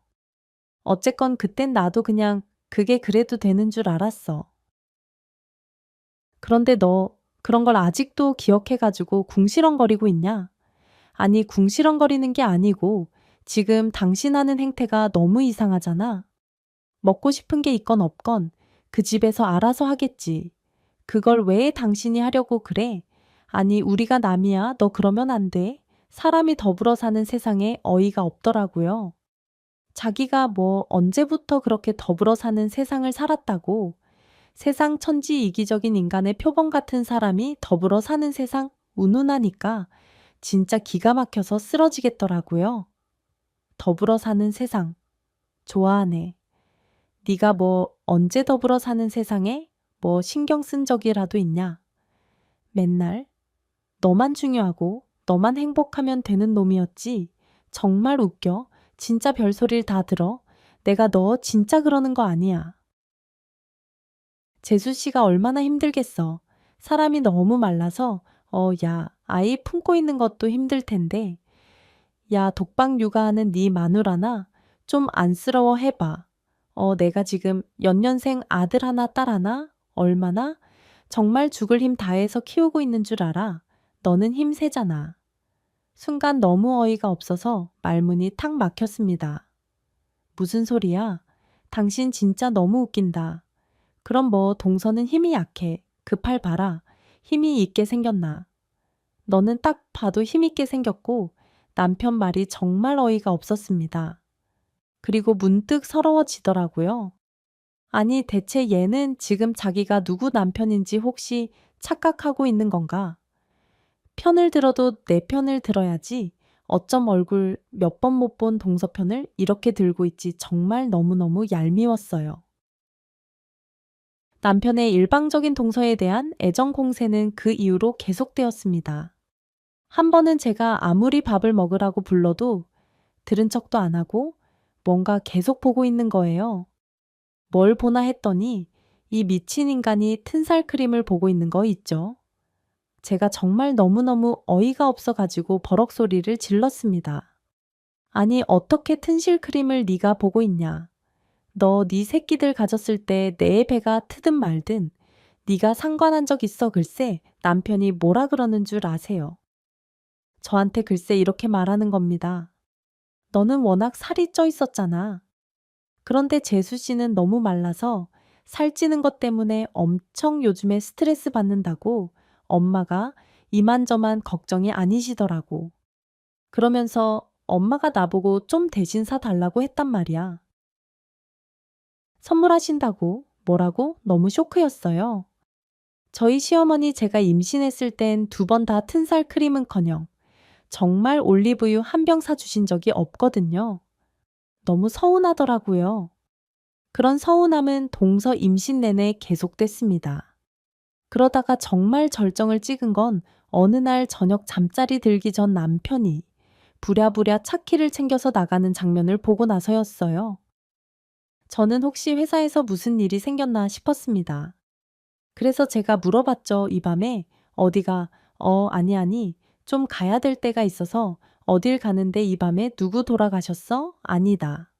어쨌건 그땐 나도 그냥 그게 그래도 되는 줄 알았어. 그런데 너 그런 걸 아직도 기억해가지고 궁시렁거리고 있냐? 아니, 궁시렁거리는 게 아니고 지금 당신 하는 행태가 너무 이상하잖아. 먹고 싶은 게 있건 없건 그 집에서 알아서 하겠지. 그걸 왜 당신이 하려고 그래? 아니, 우리가 남이야. 너 그러면 안 돼. 사람이 더불어 사는 세상에 어이가 없더라고요. 자기가 뭐 언제부터 그렇게 더불어 사는 세상을 살았다고 세상 천지 이기적인 인간의 표본 같은 사람이 더불어 사는 세상 운운하니까 진짜 기가 막혀서 쓰러지겠더라고요. 더불어 사는 세상. 좋아하네. 네가 뭐 언제 더불어 사는 세상에 뭐 신경 쓴 적이라도 있냐? 맨날 너만 중요하고 너만 행복하면 되는 놈이었지. 정말 웃겨. 진짜 별소리를 다 들어. 내가 너 진짜 그러는 거 아니야. 재수 씨가 얼마나 힘들겠어. 사람이 너무 말라서 야, 아이 품고 있는 것도 힘들 텐데. 야, 독방 육아하는 네 마누라나 좀 안쓰러워 해봐. 내가 지금 연년생 아들 하나 딸 하나 얼마나 정말 죽을 힘 다해서 키우고 있는 줄 알아. 너는 힘 세잖아. 순간 너무 어이가 없어서 말문이 탁 막혔습니다. 무슨 소리야? 당신 진짜 너무 웃긴다. 그럼 뭐 동서는 힘이 약해. 급할 봐라. 힘이 있게 생겼나. 너는 딱 봐도 힘있게 생겼고 남편 말이 정말 어이가 없었습니다. 그리고 문득 서러워지더라고요. 아니 대체 얘는 지금 자기가 누구 남편인지 혹시 착각하고 있는 건가? 편을 들어도 내 편을 들어야지. 어쩜 얼굴 몇 번 못 본 동서편을 이렇게 들고 있지 정말 너무너무 얄미웠어요. 남편의 일방적인 동서에 대한 애정 공세는 그 이후로 계속되었습니다. 한 번은 제가 아무리 밥을 먹으라고 불러도 들은 척도 안 하고 뭔가 계속 보고 있는 거예요. 뭘 보나 했더니 이 미친 인간이 튼살 크림을 보고 있는 거 있죠. 제가 정말 너무너무 어이가 없어 가지고 버럭 소리를 질렀습니다. 아니 어떻게 튼실 크림을 네가 보고 있냐. 너 네 새끼들 가졌을 때 내 배가 트든 말든 네가 상관한 적 있어 글쎄 남편이 뭐라 그러는 줄 아세요. 저한테 글쎄 이렇게 말하는 겁니다. 너는 워낙 살이 쪄 있었잖아. 그런데 재수 씨는 너무 말라서 살찌는 것 때문에 엄청 요즘에 스트레스 받는다고 엄마가 이만저만 걱정이 아니시더라고. 그러면서 엄마가 나보고 좀 대신 사달라고 했단 말이야. 선물하신다고 뭐라고? 너무 쇼크였어요. 저희 시어머니 제가 임신했을 땐 두 번 다 튼살 크림은커녕 정말 올리브유 한 병 사주신 적이 없거든요. 너무 서운하더라고요. 그런 서운함은 동서 임신 내내 계속됐습니다. 그러다가 정말 절정을 찍은 건 어느 날 저녁 잠자리 들기 전 남편이 부랴부랴 차키를 챙겨서 나가는 장면을 보고 나서였어요. 저는 혹시 회사에서 무슨 일이 생겼나 싶었습니다. 그래서 제가 물어봤죠, 이 밤에. 어디가, 아니, 좀 가야 될 때가 있어서 어딜 가는데 이 밤에 누구 돌아가셨어? 아니다.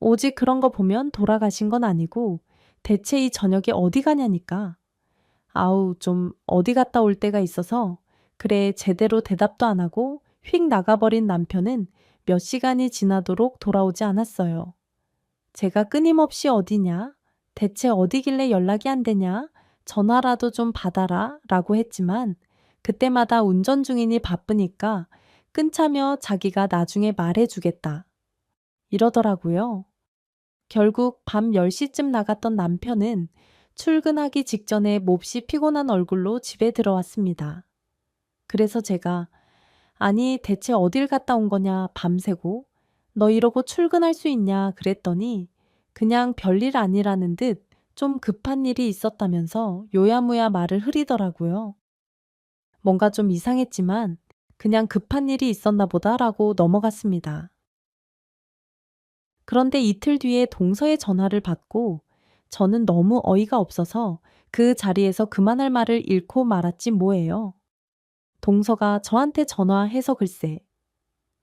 오직 그런 거 보면 돌아가신 건 아니고 대체 이 저녁에 어디 가냐니까. 아우, 좀 어디 갔다 올 때가 있어서 그래 제대로 대답도 안 하고 휙 나가버린 남편은 몇 시간이 지나도록 돌아오지 않았어요. 제가 끊임없이 어디냐? 대체 어디길래 연락이 안 되냐? 전화라도 좀 받아라 라고 했지만 그때마다 운전 중이니 바쁘니까 끊자며 자기가 나중에 말해주겠다. 이러더라고요. 결국 밤 10시쯤 나갔던 남편은 출근하기 직전에 몹시 피곤한 얼굴로 집에 들어왔습니다. 그래서 제가 아니 대체 어딜 갔다 온 거냐 밤새고 너 이러고 출근할 수 있냐 그랬더니 그냥 별일 아니라는 듯 좀 급한 일이 있었다면서 요야무야 말을 흐리더라고요. 뭔가 좀 이상했지만 그냥 급한 일이 있었나 보다라고 넘어갔습니다. 그런데 이틀 뒤에 동서의 전화를 받고 저는 너무 어이가 없어서 그 자리에서 그만할 말을 잃고 말았지 뭐예요. 동서가 저한테 전화해서 글쎄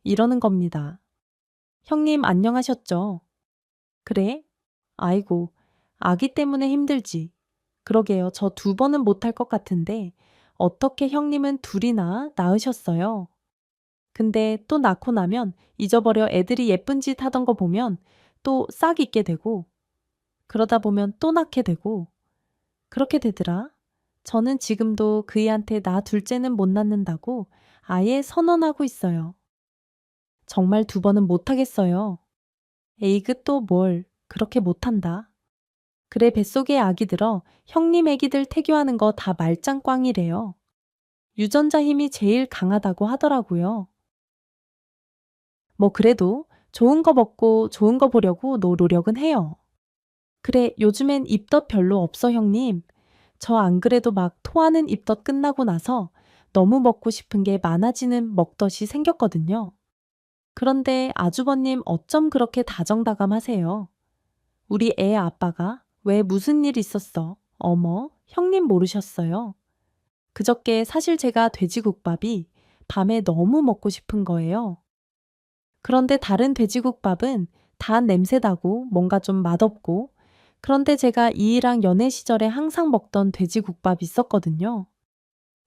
이러는 겁니다. 형님 안녕하셨죠? 그래? 아이고, 아기 때문에 힘들지. 그러게요. 저 두 번은 못할 것 같은데 어떻게 형님은 둘이나 낳으셨어요? 근데 또 낳고 나면 잊어버려 애들이 예쁜 짓 하던 거 보면 또 싹 잊게 되고 그러다 보면 또 낳게 되고 그렇게 되더라. 저는 지금도 그이한테 나 둘째는 못 낳는다고 아예 선언하고 있어요. 정말 두 번은 못하겠어요. 에이그 또 뭘 그렇게 못한다. 그래 뱃속에 아기 들어 형님 애기들 태교하는 거 다 말짱꽝이래요. 유전자 힘이 제일 강하다고 하더라고요. 뭐 그래도 좋은 거 먹고 좋은 거 보려고 노력은 해요. 그래, 요즘엔 입덧 별로 없어, 형님. 저 안 그래도 막 토하는 입덧 끝나고 나서 너무 먹고 싶은 게 많아지는 먹덧이 생겼거든요. 그런데 아주버님 어쩜 그렇게 다정다감하세요? 우리 애 아빠가 왜 무슨 일 있었어? 어머, 형님 모르셨어요? 그저께 사실 제가 돼지국밥이 밤에 너무 먹고 싶은 거예요. 그런데 다른 돼지국밥은 다 냄새나고 뭔가 좀 맛없고, 그런데 제가 이이랑 연애 시절에 항상 먹던 돼지국밥이 있었거든요.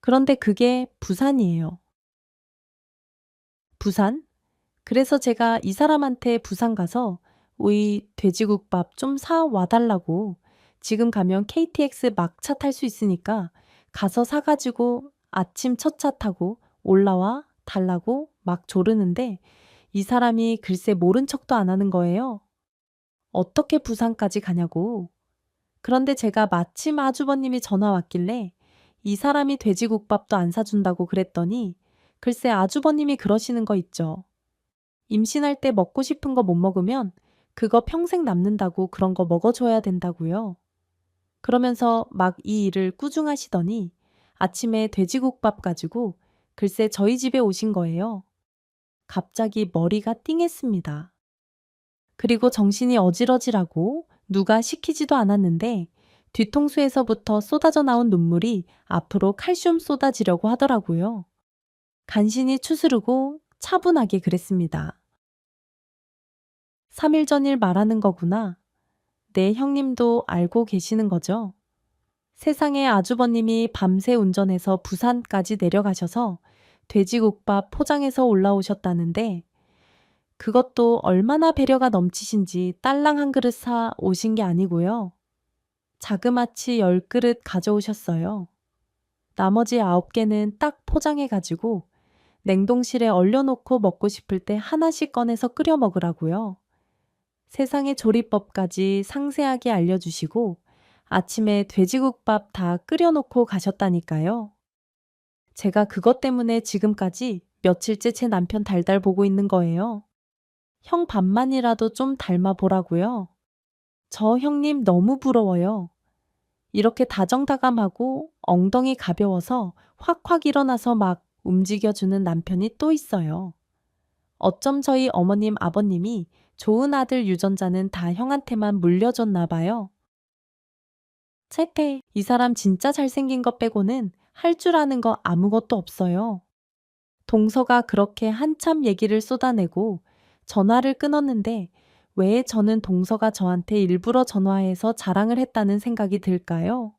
그런데 그게 부산이에요. 부산? 그래서 제가 이 사람한테 부산 가서 오이 돼지국밥 좀 사 와달라고, 지금 가면 KTX 막차 탈 수 있으니까 가서 사가지고 아침 첫 차 타고 올라와 달라고 막 조르는데, 이 사람이 글쎄 모른 척도 안 하는 거예요. 어떻게 부산까지 가냐고. 그런데 제가 마침 아주버님이 전화 왔길래 이 사람이 돼지국밥도 안 사준다고 그랬더니, 글쎄 아주버님이 그러시는 거 있죠. 임신할 때 먹고 싶은 거 못 먹으면 그거 평생 남는다고 그런 거 먹어줘야 된다고요. 그러면서 막 이 일을 꾸중하시더니 아침에 돼지국밥 가지고 글쎄 저희 집에 오신 거예요. 갑자기 머리가 띵했습니다. 그리고 정신이 어질어질하고 누가 시키지도 않았는데 뒤통수에서부터 쏟아져 나온 눈물이 앞으로 칼슘 쏟아지려고 하더라고요. 간신히 추스르고 차분하게 그랬습니다. 3일 전일 말하는 거구나. 네, 형님도 알고 계시는 거죠? 세상에 아주버님이 밤새 운전해서 부산까지 내려가셔서 돼지국밥 포장해서 올라오셨다는데, 그것도 얼마나 배려가 넘치신지 딸랑 한 그릇 사 오신 게 아니고요. 자그마치 10그릇 가져오셨어요. 나머지 9개는 딱 포장해가지고 냉동실에 얼려놓고 먹고 싶을 때 하나씩 꺼내서 끓여 먹으라고요. 세상의 조리법까지 상세하게 알려주시고 아침에 돼지국밥 다 끓여놓고 가셨다니까요. 제가 그것 때문에 지금까지 며칠째 제 남편 달달 보고 있는 거예요. 형 밥만이라도 좀 닮아 보라고요. 저 형님 너무 부러워요. 이렇게 다정다감하고 엉덩이 가벼워서 확확 일어나서 막 움직여주는 남편이 또 있어요. 어쩜 저희 어머님 아버님이 좋은 아들 유전자는 다 형한테만 물려줬나 봐요. 채태, 이 사람 진짜 잘생긴 것 빼고는 할 줄 아는 거 아무것도 없어요. 동서가 그렇게 한참 얘기를 쏟아내고 전화를 끊었는데 왜 저는 동서가 저한테 일부러 전화해서 자랑을 했다는 생각이 들까요?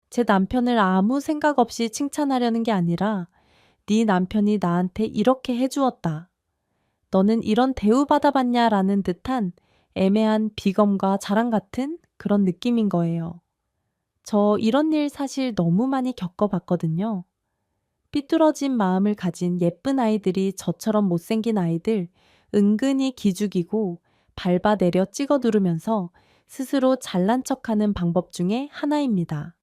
제 남편을 아무 생각 없이 칭찬하려는 게 아니라 네 남편이 나한테 이렇게 해주었다. 너는 이런 대우받아봤냐 라는 듯한 애매한 비검과 자랑 같은 그런 느낌인 거예요. 저 이런 일 사실 너무 많이 겪어봤거든요. 삐뚤어진 마음을 가진 예쁜 아이들이 저처럼 못생긴 아이들 은근히 기죽이고 밟아내려 찍어 누르면서 스스로 잘난 척하는 방법 중에 하나입니다.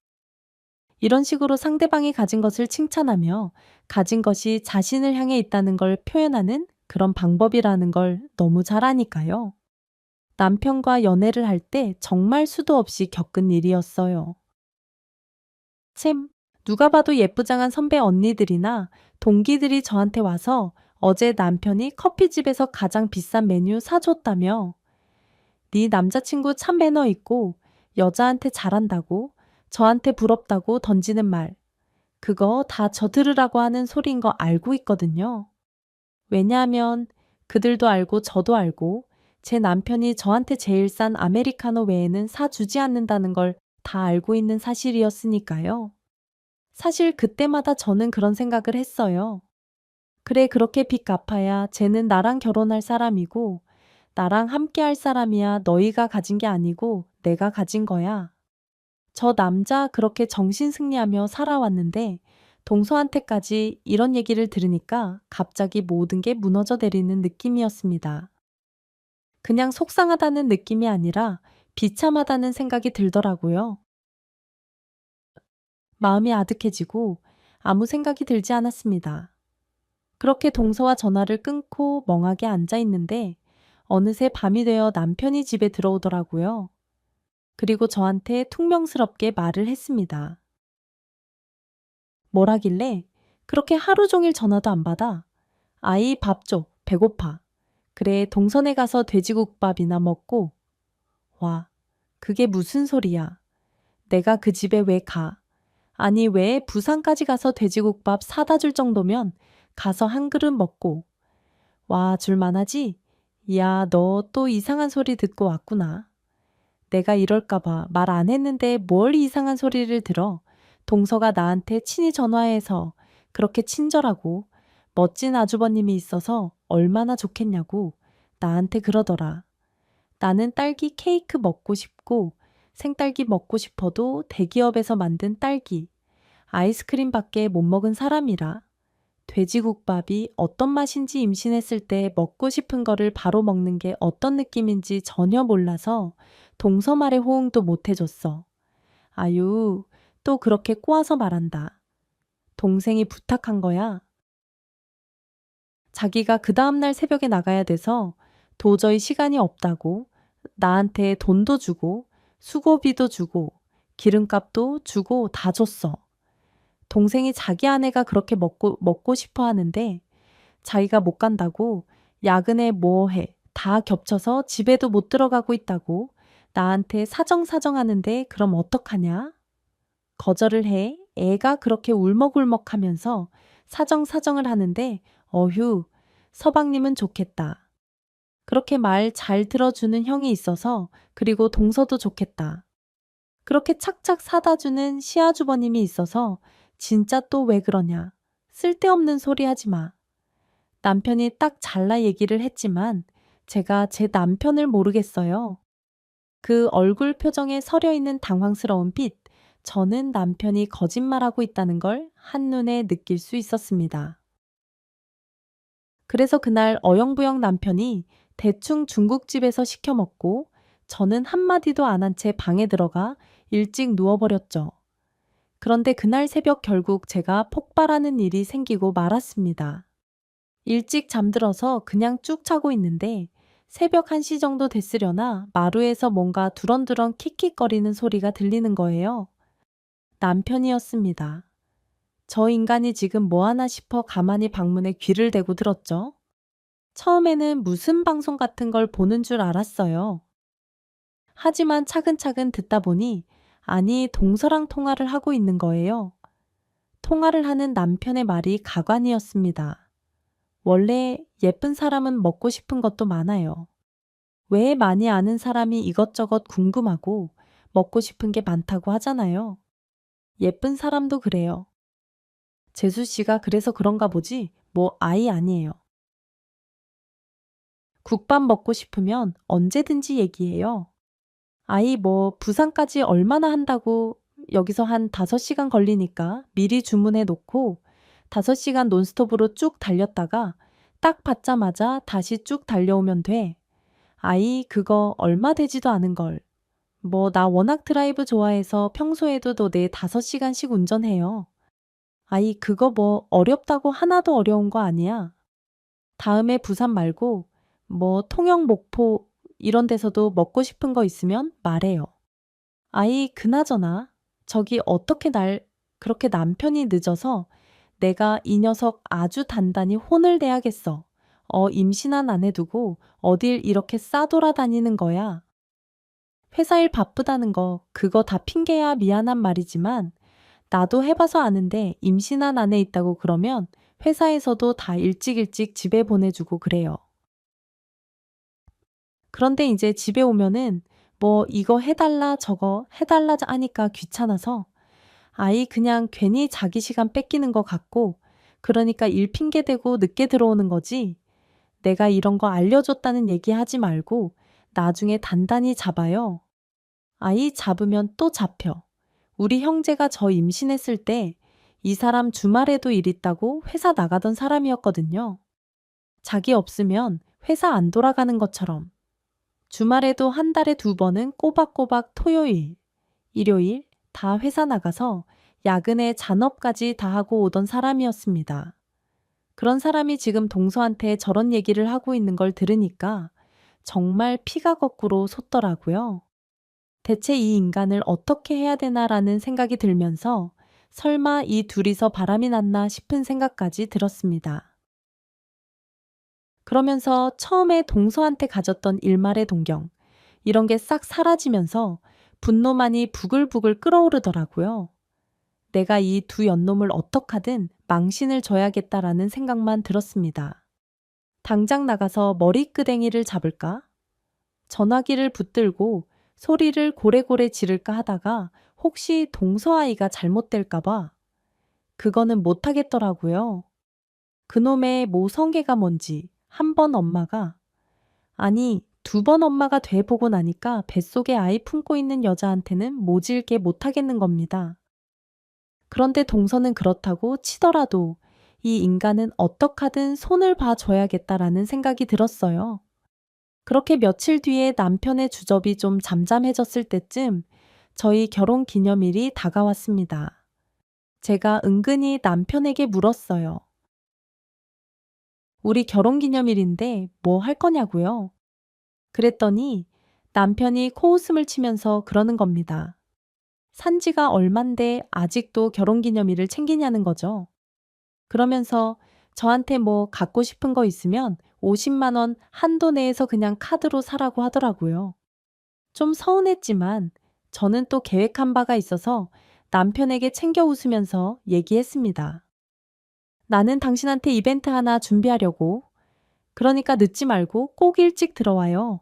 이런 식으로 상대방이 가진 것을 칭찬하며 가진 것이 자신을 향해 있다는 걸 표현하는 그런 방법이라는 걸 너무 잘 아니까요. 남편과 연애를 할 때 정말 수도 없이 겪은 일이었어요. 참, 누가 봐도 예쁘장한 선배 언니들이나 동기들이 저한테 와서 어제 남편이 커피집에서 가장 비싼 메뉴 사줬다며, 네 남자친구 참 매너 있고 여자한테 잘한다고, 저한테 부럽다고 던지는 말, 그거 다 저 들으라고 하는 소리인 거 알고 있거든요. 왜냐하면 그들도 알고 저도 알고 제 남편이 저한테 제일 싼 아메리카노 외에는 사주지 않는다는 걸 다 알고 있는 사실이었으니까요. 사실 그때마다 저는 그런 생각을 했어요. 그래, 그렇게 빚 갚아야 쟤는 나랑 결혼할 사람이고 나랑 함께 할 사람이야. 너희가 가진 게 아니고 내가 가진 거야. 저 남자 그렇게 정신승리하며 살아왔는데 동서한테까지 이런 얘기를 들으니까 갑자기 모든 게 무너져 내리는 느낌이었습니다. 그냥 속상하다는 느낌이 아니라 비참하다는 생각이 들더라고요. 마음이 아득해지고 아무 생각이 들지 않았습니다. 그렇게 동서와 전화를 끊고 멍하게 앉아 있는데 어느새 밤이 되어 남편이 집에 들어오더라고요. 그리고 저한테 퉁명스럽게 말을 했습니다. 뭘 하길래 그렇게 하루 종일 전화도 안 받아. 아이 밥 줘. 배고파. 그래 동선에 가서 돼지국밥이나 먹고. 와, 그게 무슨 소리야. 내가 그 집에 왜 가? 아니 왜 부산까지 가서 돼지국밥 사다 줄 정도면 가서 한 그릇 먹고. 와, 줄만하지? 야, 너 또 이상한 소리 듣고 왔구나. 내가 이럴까봐 말 안 했는데 뭘 이상한 소리를 들어. 동서가 나한테 친히 전화해서 그렇게 친절하고 멋진 아주버님이 있어서 얼마나 좋겠냐고 나한테 그러더라. 나는 딸기 케이크 먹고 싶고 생딸기 먹고 싶어도 대기업에서 만든 딸기, 아이스크림밖에 못 먹은 사람이라. 돼지국밥이 어떤 맛인지 임신했을 때 먹고 싶은 거를 바로 먹는 게 어떤 느낌인지 전혀 몰라서 동서 말에 호응도 못 해줬어. 아유, 또 그렇게 꼬아서 말한다. 동생이 부탁한 거야. 자기가 그 다음날 새벽에 나가야 돼서 도저히 시간이 없다고 나한테 돈도 주고 수고비도 주고 기름값도 주고 다 줬어. 동생이 자기 아내가 그렇게 먹고 싶어 하는데 자기가 못 간다고 야근에 뭐해 다 겹쳐서 집에도 못 들어가고 있다고 나한테 사정사정 하는데 그럼 어떡하냐? 거절을 해. 애가 그렇게 울먹울먹 하면서 사정사정을 하는데 어휴, 서방님은 좋겠다. 그렇게 말 잘 들어주는 형이 있어서 그리고 동서도 좋겠다. 그렇게 착착 사다 주는 시아주버님이 있어서 진짜 또 왜 그러냐. 쓸데없는 소리 하지 마. 남편이 딱 잘라 얘기를 했지만 제가 제 남편을 모르겠어요. 그 얼굴 표정에 서려 있는 당황스러운 빛, 저는 남편이 거짓말하고 있다는 걸 한눈에 느낄 수 있었습니다. 그래서 그날 어영부영 남편이 대충 중국집에서 시켜 먹고 저는 한마디도 안 한 채 방에 들어가 일찍 누워버렸죠. 그런데 그날 새벽 결국 제가 폭발하는 일이 생기고 말았습니다. 일찍 잠들어서 그냥 쭉 자고 있는데 새벽 1시 정도 됐으려나 마루에서 뭔가 두런두런 킥킥거리는 소리가 들리는 거예요. 남편이었습니다. 저 인간이 지금 뭐 하나 싶어 가만히 방문에 귀를 대고 들었죠. 처음에는 무슨 방송 같은 걸 보는 줄 알았어요. 하지만 차근차근 듣다 보니 아니 동서랑 통화를 하고 있는 거예요. 통화를 하는 남편의 말이 가관이었습니다. 원래 예쁜 사람은 먹고 싶은 것도 많아요. 왜 많이 아는 사람이 이것저것 궁금하고 먹고 싶은 게 많다고 하잖아요. 예쁜 사람도 그래요. 재수 씨가 그래서 그런가 보지 뭐 아이 아니에요. 국밥 먹고 싶으면 언제든지 얘기해요. 아이 뭐 부산까지 얼마나 한다고 여기서 한 5시간 걸리니까 미리 주문해 놓고 5시간 논스톱으로 쭉 달렸다가 딱 받자마자 다시 쭉 달려오면 돼. 아이 그거 얼마 되지도 않은 걸. 뭐 나 워낙 드라이브 좋아해서 평소에도 너 4-5시간씩 운전해요. 아이 그거 뭐 어렵다고 하나도 어려운 거 아니야. 다음에 부산 말고 뭐 통영 목포 이런 데서도 먹고 싶은 거 있으면 말해요. 아이 그나저나 저기 어떻게 날 그렇게 남편이 늦어서 내가 이 녀석 아주 단단히 혼을 내야겠어. 임신한 아내 두고 어딜 이렇게 싸돌아다니는 거야. 회사 일 바쁘다는 거 그거 다 핑계야 미안한 말이지만 나도 해봐서 아는데 임신한 아내 있다고 그러면 회사에서도 다 일찍 집에 보내주고 그래요. 그런데 이제 집에 오면은 뭐 이거 해달라 저거 해달라 하니까 귀찮아서 아이 그냥 괜히 자기 시간 뺏기는 것 같고 그러니까 일 핑계 대고 늦게 들어오는 거지. 내가 이런 거 알려줬다는 얘기 하지 말고 나중에 단단히 잡아요. 아이 잡으면 또 잡혀. 우리 형제가 저 임신했을 때 이 사람 주말에도 일 있다고 회사 나가던 사람이었거든요. 자기 없으면 회사 안 돌아가는 것처럼. 주말에도 한 달에 2번은 꼬박꼬박 토요일, 일요일 다 회사 나가서 야근에 잔업까지 다 하고 오던 사람이었습니다. 그런 사람이 지금 동서한테 저런 얘기를 하고 있는 걸 들으니까 정말 피가 거꾸로 솟더라고요. 대체 이 인간을 어떻게 해야 되나라는 생각이 들면서 설마 이 둘이서 바람이 났나 싶은 생각까지 들었습니다. 그러면서 처음에 동서한테 가졌던 일말의 동경, 이런 게 싹 사라지면서 분노만이 부글부글 끓어오르더라고요. 내가 이 두 연놈을 어떡하든 망신을 줘야겠다라는 생각만 들었습니다. 당장 나가서 머리끄댕이를 잡을까? 전화기를 붙들고 소리를 고래고래 지를까 하다가 혹시 동서아이가 잘못될까봐 그거는 못하겠더라고요. 그놈의 모성애가 뭔지 한 번 엄마가, 아니 2번 엄마가 돼 보고 나니까 뱃속에 아이 품고 있는 여자한테는 모질게 못하겠는 겁니다. 그런데 동서는 그렇다고 치더라도 이 인간은 어떡하든 손을 봐줘야겠다라는 생각이 들었어요. 그렇게 며칠 뒤에 남편의 주접이 좀 잠잠해졌을 때쯤 저희 결혼 기념일이 다가왔습니다. 제가 은근히 남편에게 물었어요. 우리 결혼 기념일인데 뭐 할 거냐고요? 그랬더니 남편이 코웃음을 치면서 그러는 겁니다. 산 지가 얼만데 아직도 결혼 기념일을 챙기냐는 거죠. 그러면서 저한테 뭐 갖고 싶은 거 있으면 50만 원 한도 내에서 그냥 카드로 사라고 하더라고요. 좀 서운했지만 저는 또 계획한 바가 있어서 남편에게 챙겨 웃으면서 얘기했습니다. 나는 당신한테 이벤트 하나 준비하려고. 그러니까 늦지 말고 꼭 일찍 들어와요.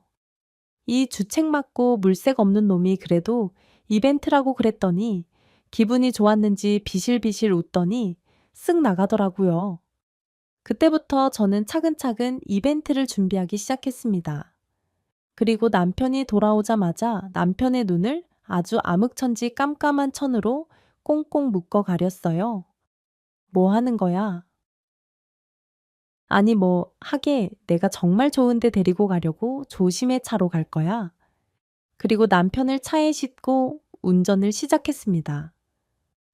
이 주책 맞고 물색 없는 놈이 그래도 이벤트라고 그랬더니 기분이 좋았는지 비실비실 웃더니 쓱 나가더라고요. 그때부터 저는 차근차근 이벤트를 준비하기 시작했습니다. 그리고 남편이 돌아오자마자 남편의 눈을 아주 암흑천지 깜깜한 천으로 꽁꽁 묶어 가렸어요. 뭐 하는 거야? 아니 뭐 하게 내가 정말 좋은데 데리고 가려고 조심의 차로 갈 거야. 그리고 남편을 차에 싣고 운전을 시작했습니다.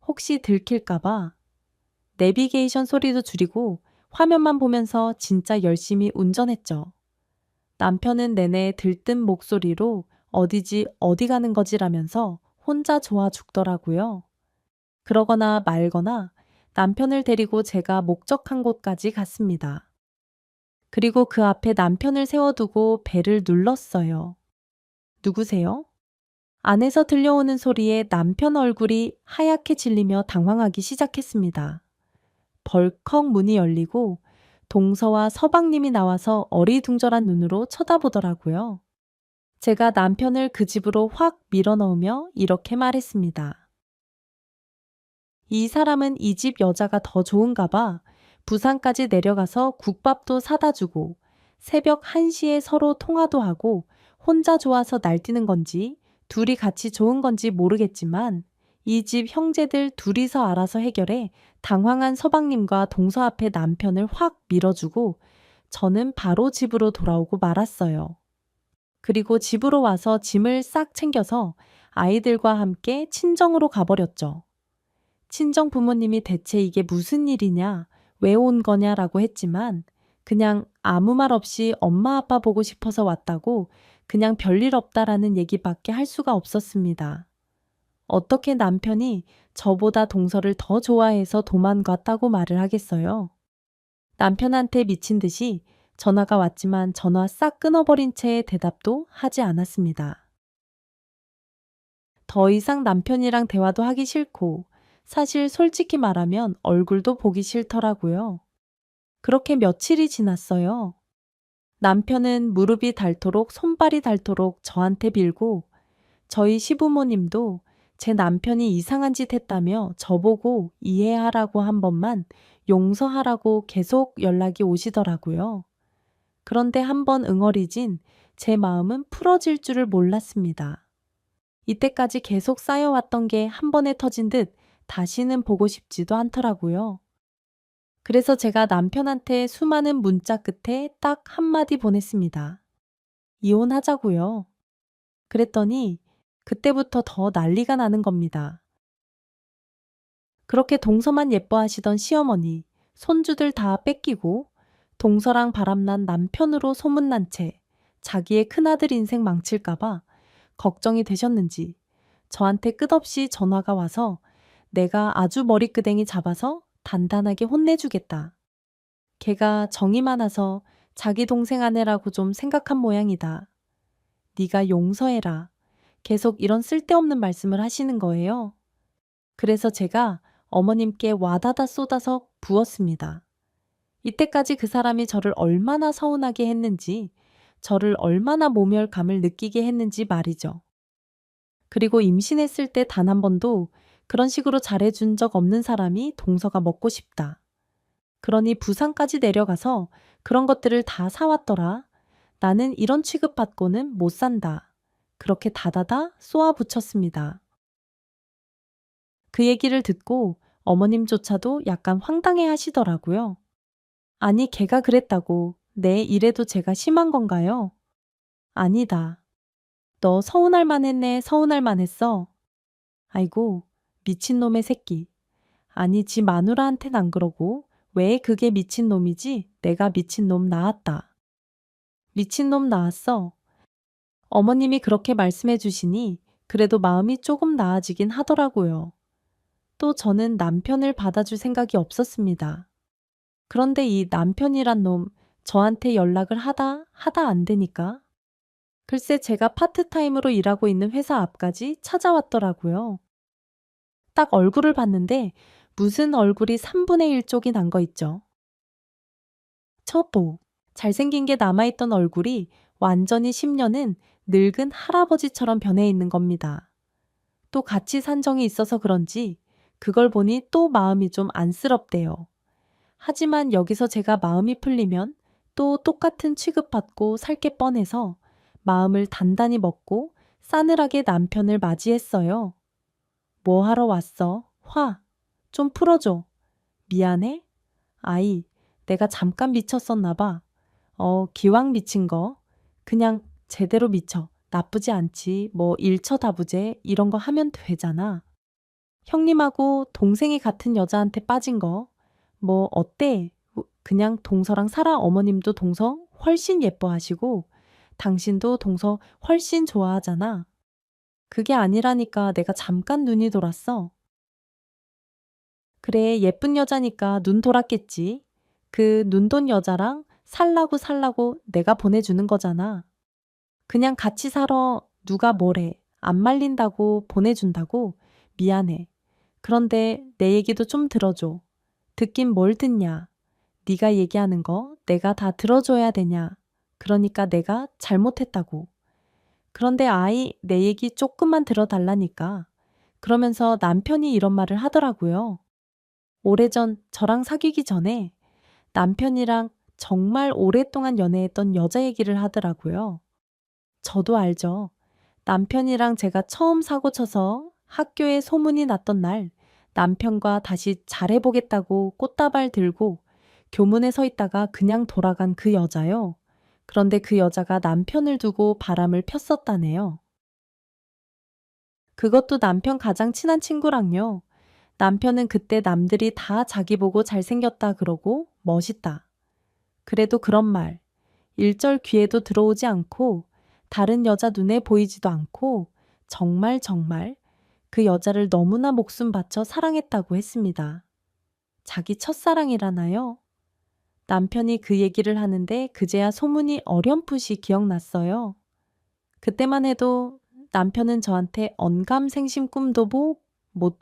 혹시 들킬까봐 내비게이션 소리도 줄이고 화면만 보면서 진짜 열심히 운전했죠. 남편은 내내 들뜬 목소리로 어디지 어디 가는 거지라면서 혼자 좋아 죽더라고요. 그러거나 말거나 남편을 데리고 제가 목적한 곳까지 갔습니다. 그리고 그 앞에 남편을 세워두고 벨을 눌렀어요. 누구세요? 안에서 들려오는 소리에 남편 얼굴이 하얗게 질리며 당황하기 시작했습니다. 벌컥 문이 열리고 동서와 서방님이 나와서 어리둥절한 눈으로 쳐다보더라고요. 제가 남편을 그 집으로 확 밀어넣으며 이렇게 말했습니다. 이 사람은 이 집 여자가 더 좋은가 봐. 부산까지 내려가서 국밥도 사다 주고 새벽 1시에 서로 통화도 하고 혼자 좋아서 날뛰는 건지 둘이 같이 좋은 건지 모르겠지만 이 집 형제들 둘이서 알아서 해결해 당황한 서방님과 동서 앞에 남편을 확 밀어주고 저는 바로 집으로 돌아오고 말았어요. 그리고 집으로 와서 짐을 싹 챙겨서 아이들과 함께 친정으로 가버렸죠. 친정 부모님이 대체 이게 무슨 일이냐, 왜 온 거냐라고 했지만 그냥 아무 말 없이 엄마 아빠 보고 싶어서 왔다고 그냥 별일 없다라는 얘기밖에 할 수가 없었습니다. 어떻게 남편이 저보다 동서를 더 좋아해서 도망갔다고 말을 하겠어요? 남편한테 미친 듯이 전화가 왔지만 전화 싹 끊어버린 채 대답도 하지 않았습니다. 더 이상 남편이랑 대화도 하기 싫고 사실 솔직히 말하면 얼굴도 보기 싫더라고요. 그렇게 며칠이 지났어요. 남편은 무릎이 닳도록 손발이 닳도록 저한테 빌고 저희 시부모님도 제 남편이 이상한 짓 했다며 저보고 이해하라고 한 번만 용서하라고 계속 연락이 오시더라고요. 그런데 한 번 응어리진 제 마음은 풀어질 줄을 몰랐습니다. 이때까지 계속 쌓여왔던 게 한 번에 터진 듯 다시는 보고 싶지도 않더라고요. 그래서 제가 남편한테 수많은 문자 끝에 딱 한마디 보냈습니다. 이혼하자고요. 그랬더니 그때부터 더 난리가 나는 겁니다. 그렇게 동서만 예뻐하시던 시어머니, 손주들 다 뺏기고 동서랑 바람난 남편으로 소문난 채 자기의 큰아들 인생 망칠까봐 걱정이 되셨는지 저한테 끝없이 전화가 와서 내가 아주 머리끄댕이 잡아서 단단하게 혼내주겠다. 걔가 정이 많아서 자기 동생 아내라고 좀 생각한 모양이다. 네가 용서해라. 계속 이런 쓸데없는 말씀을 하시는 거예요. 그래서 제가 어머님께 와다다 쏟아서 부었습니다. 이때까지 그 사람이 저를 얼마나 서운하게 했는지, 저를 얼마나 모멸감을 느끼게 했는지 말이죠. 그리고 임신했을 때 단 한 번도 그런 식으로 잘해준 적 없는 사람이 동서가 먹고 싶다. 그러니 부산까지 내려가서 그런 것들을 다 사왔더라. 나는 이런 취급받고는 못 산다. 그렇게 다다다 쏘아붙였습니다. 그 얘기를 듣고 어머님조차도 약간 황당해 하시더라고요. 아니, 걔가 그랬다고 내 이래도 제가 심한 건가요? 아니다. 너 서운할 만했네, 서운할 만했어. 아이고, 미친놈의 새끼. 아니, 지 마누라한텐 안 그러고 왜 그게 미친놈이지? 내가 미친놈 낳았다. 미친놈 낳았어. 어머님이 그렇게 말씀해 주시니 그래도 마음이 조금 나아지긴 하더라고요. 또 저는 남편을 받아줄 생각이 없었습니다. 그런데 이 남편이란 놈 저한테 연락을 하다 안 되니까 글쎄 제가 파트타임으로 일하고 있는 회사 앞까지 찾아왔더라고요. 딱 얼굴을 봤는데 무슨 얼굴이 3분의 1 쪽이 난 거 있죠. 첩보. 잘생긴 게 남아있던 얼굴이 완전히 10년은 늙은 할아버지처럼 변해 있는 겁니다. 또 같이 산 정이 있어서 그런지 그걸 보니 또 마음이 좀 안쓰럽대요. 하지만 여기서 제가 마음이 풀리면 또 똑같은 취급받고 살 게 뻔해서 마음을 단단히 먹고 싸늘하게 남편을 맞이했어요. 뭐 하러 왔어? 화. 좀 풀어줘. 미안해? 아이, 내가 잠깐 미쳤었나 봐. 기왕 미친 거. 그냥 제대로 미쳐. 나쁘지 않지. 뭐 일처다부제 이런 거 하면 되잖아. 형님하고 동생이 같은 여자한테 빠진 거. 뭐 어때? 그냥 동서랑 살아. 어머님도 동서 훨씬 예뻐하시고 당신도 동서 훨씬 좋아하잖아. 그게 아니라니까 내가 잠깐 눈이 돌았어. 그래, 예쁜 여자니까 눈 돌았겠지. 그 눈돈 여자랑 살라고 내가 보내주는 거잖아. 그냥 같이 살아. 누가 뭐래. 안 말린다고 보내준다고? 미안해. 그런데 내 얘기도 좀 들어줘. 듣긴 뭘 듣냐. 네가 얘기하는 거 내가 다 들어줘야 되냐. 그러니까 내가 잘못했다고. 그런데 아이, 내 얘기 조금만 들어달라니까. 그러면서 남편이 이런 말을 하더라고요. 오래전 저랑 사귀기 전에 남편이랑 정말 오랫동안 연애했던 여자 얘기를 하더라고요. 저도 알죠. 남편이랑 제가 처음 사고 쳐서 학교에 소문이 났던 날 남편과 다시 잘해보겠다고 꽃다발 들고 교문에 서 있다가 그냥 돌아간 그 여자요. 그런데 그 여자가 남편을 두고 바람을 폈었다네요. 그것도 남편 가장 친한 친구랑요. 남편은 그때 남들이 다 자기 보고 잘생겼다 그러고 멋있다. 그래도 그런 말, 일절 귀에도 들어오지 않고 다른 여자 눈에 보이지도 않고 정말 그 여자를 너무나 목숨 바쳐 사랑했다고 했습니다. 자기 첫사랑이라나요? 남편이 그 얘기를 하는데 그제야 소문이 어렴풋이 기억났어요. 그때만 해도 남편은 저한테 언감생심 꿈도 못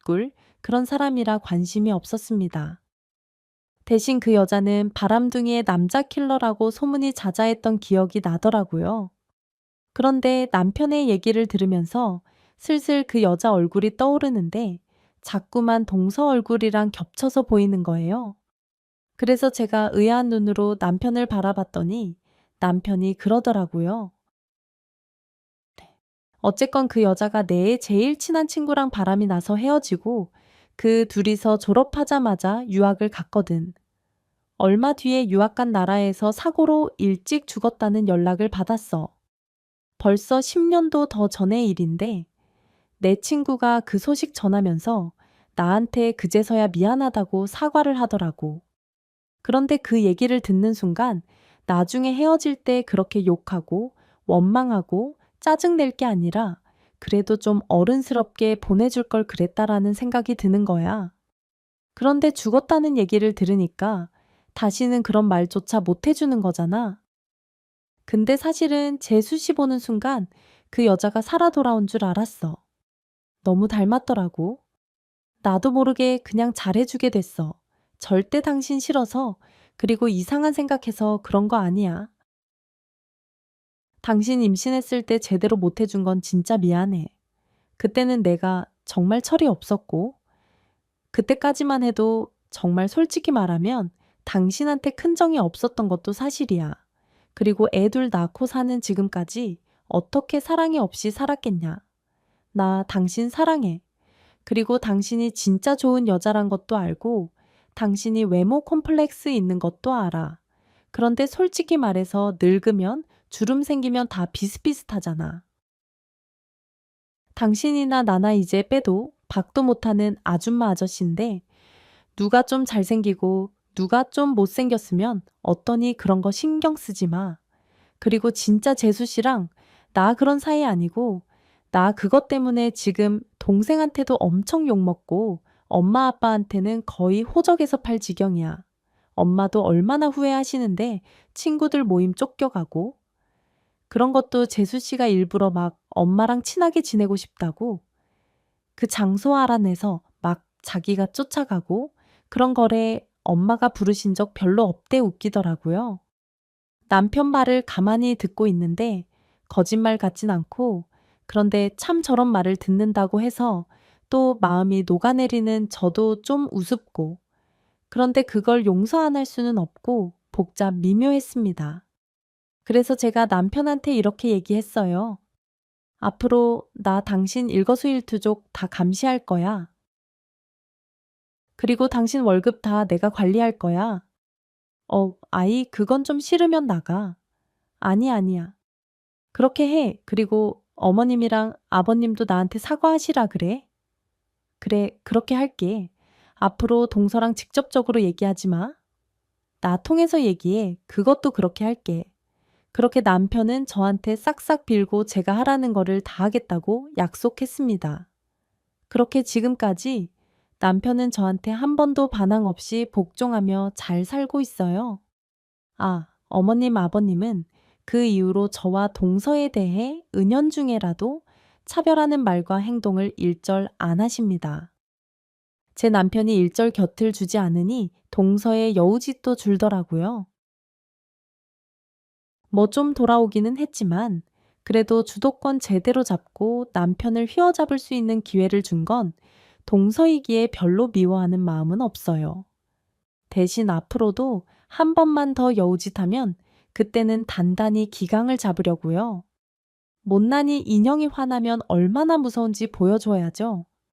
꿀 그런 사람이라 관심이 없었습니다. 대신 그 여자는 바람둥이의 남자 킬러라고 소문이 자자했던 기억이 나더라고요. 그런데 남편의 얘기를 들으면서 슬슬 그 여자 얼굴이 떠오르는데 자꾸만 동서 얼굴이랑 겹쳐서 보이는 거예요. 그래서 제가 의아한 눈으로 남편을 바라봤더니 남편이 그러더라고요. 어쨌건 그 여자가 내 제일 친한 친구랑 바람이 나서 헤어지고 그 둘이서 졸업하자마자 유학을 갔거든. 얼마 뒤에 유학 간 나라에서 사고로 일찍 죽었다는 연락을 받았어. 벌써 10년도 더 전의 일인데 내 친구가 그 소식 전하면서 나한테 그제서야 미안하다고 사과를 하더라고. 그런데 그 얘기를 듣는 순간 나중에 헤어질 때 그렇게 욕하고 원망하고 짜증낼 게 아니라 그래도 좀 어른스럽게 보내줄 걸 그랬다라는 생각이 드는 거야. 그런데 죽었다는 얘기를 들으니까 다시는 그런 말조차 못 해주는 거잖아. 근데 사실은 제 수시 보는 순간 그 여자가 살아 돌아온 줄 알았어. 너무 닮았더라고. 나도 모르게 그냥 잘해주게 됐어. 절대 당신 싫어서, 그리고 이상한 생각해서 그런 거 아니야. 당신 임신했을 때 제대로 못 해준 건 진짜 미안해. 그때는 내가 정말 철이 없었고, 그때까지만 해도 정말 솔직히 말하면 당신한테 큰 정이 없었던 것도 사실이야. 그리고 애 둘 낳고 사는 지금까지 어떻게 사랑이 없이 살았겠냐. 나 당신 사랑해. 그리고 당신이 진짜 좋은 여자란 것도 알고 당신이 외모 콤플렉스 있는 것도 알아. 그런데 솔직히 말해서 늙으면 주름 생기면 다 비슷비슷하잖아. 당신이나 나나 이제 빼도 박도 못하는 아줌마 아저씨인데 누가 좀 잘생기고 누가 좀 못생겼으면 어떠니 그런 거 신경 쓰지 마. 그리고 진짜 재수 씨랑 나 그런 사이 아니고 나 그것 때문에 지금 동생한테도 엄청 욕먹고 엄마 아빠한테는 거의 호적에서 팔 지경이야. 엄마도 얼마나 후회하시는데 친구들 모임 쫓겨가고 그런 것도 재수 씨가 일부러 막 엄마랑 친하게 지내고 싶다고 그 장소 알아내서 막 자기가 쫓아가고 그런 거래 엄마가 부르신 적 별로 없대 웃기더라고요. 남편 말을 가만히 듣고 있는데 거짓말 같진 않고 그런데 참 저런 말을 듣는다고 해서 또 마음이 녹아내리는 저도 좀 우습고 그런데 그걸 용서 안 할 수는 없고 복잡 미묘했습니다. 그래서 제가 남편한테 이렇게 얘기했어요. 앞으로 나 당신 일거수일투족 다 감시할 거야. 그리고 당신 월급 다 내가 관리할 거야. 아이, 그건 좀 싫으면 나가. 아니야. 그렇게 해. 그리고 어머님이랑 아버님도 나한테 사과하시라 그래. 그래, 그렇게 할게. 앞으로 동서랑 직접적으로 얘기하지 마. 나 통해서 얘기해. 그것도 그렇게 할게. 그렇게 남편은 저한테 싹싹 빌고 제가 하라는 거를 다 하겠다고 약속했습니다. 그렇게 지금까지 남편은 저한테 한 번도 반항 없이 복종하며 잘 살고 있어요. 아, 어머님, 아버님은 그 이후로 저와 동서에 대해 은연중에라도 차별하는 말과 행동을 일절 안 하십니다. 제 남편이 일절 곁을 주지 않으니 동서의 여우짓도 줄더라고요. 뭐 좀 돌아오기는 했지만 그래도 주도권 제대로 잡고 남편을 휘어잡을 수 있는 기회를 준 건 동서이기에 별로 미워하는 마음은 없어요. 대신 앞으로도 한 번만 더 여우짓하면 그때는 단단히 기강을 잡으려고요. 못난이 인형이 화나면 얼마나 무서운지 보여줘야죠.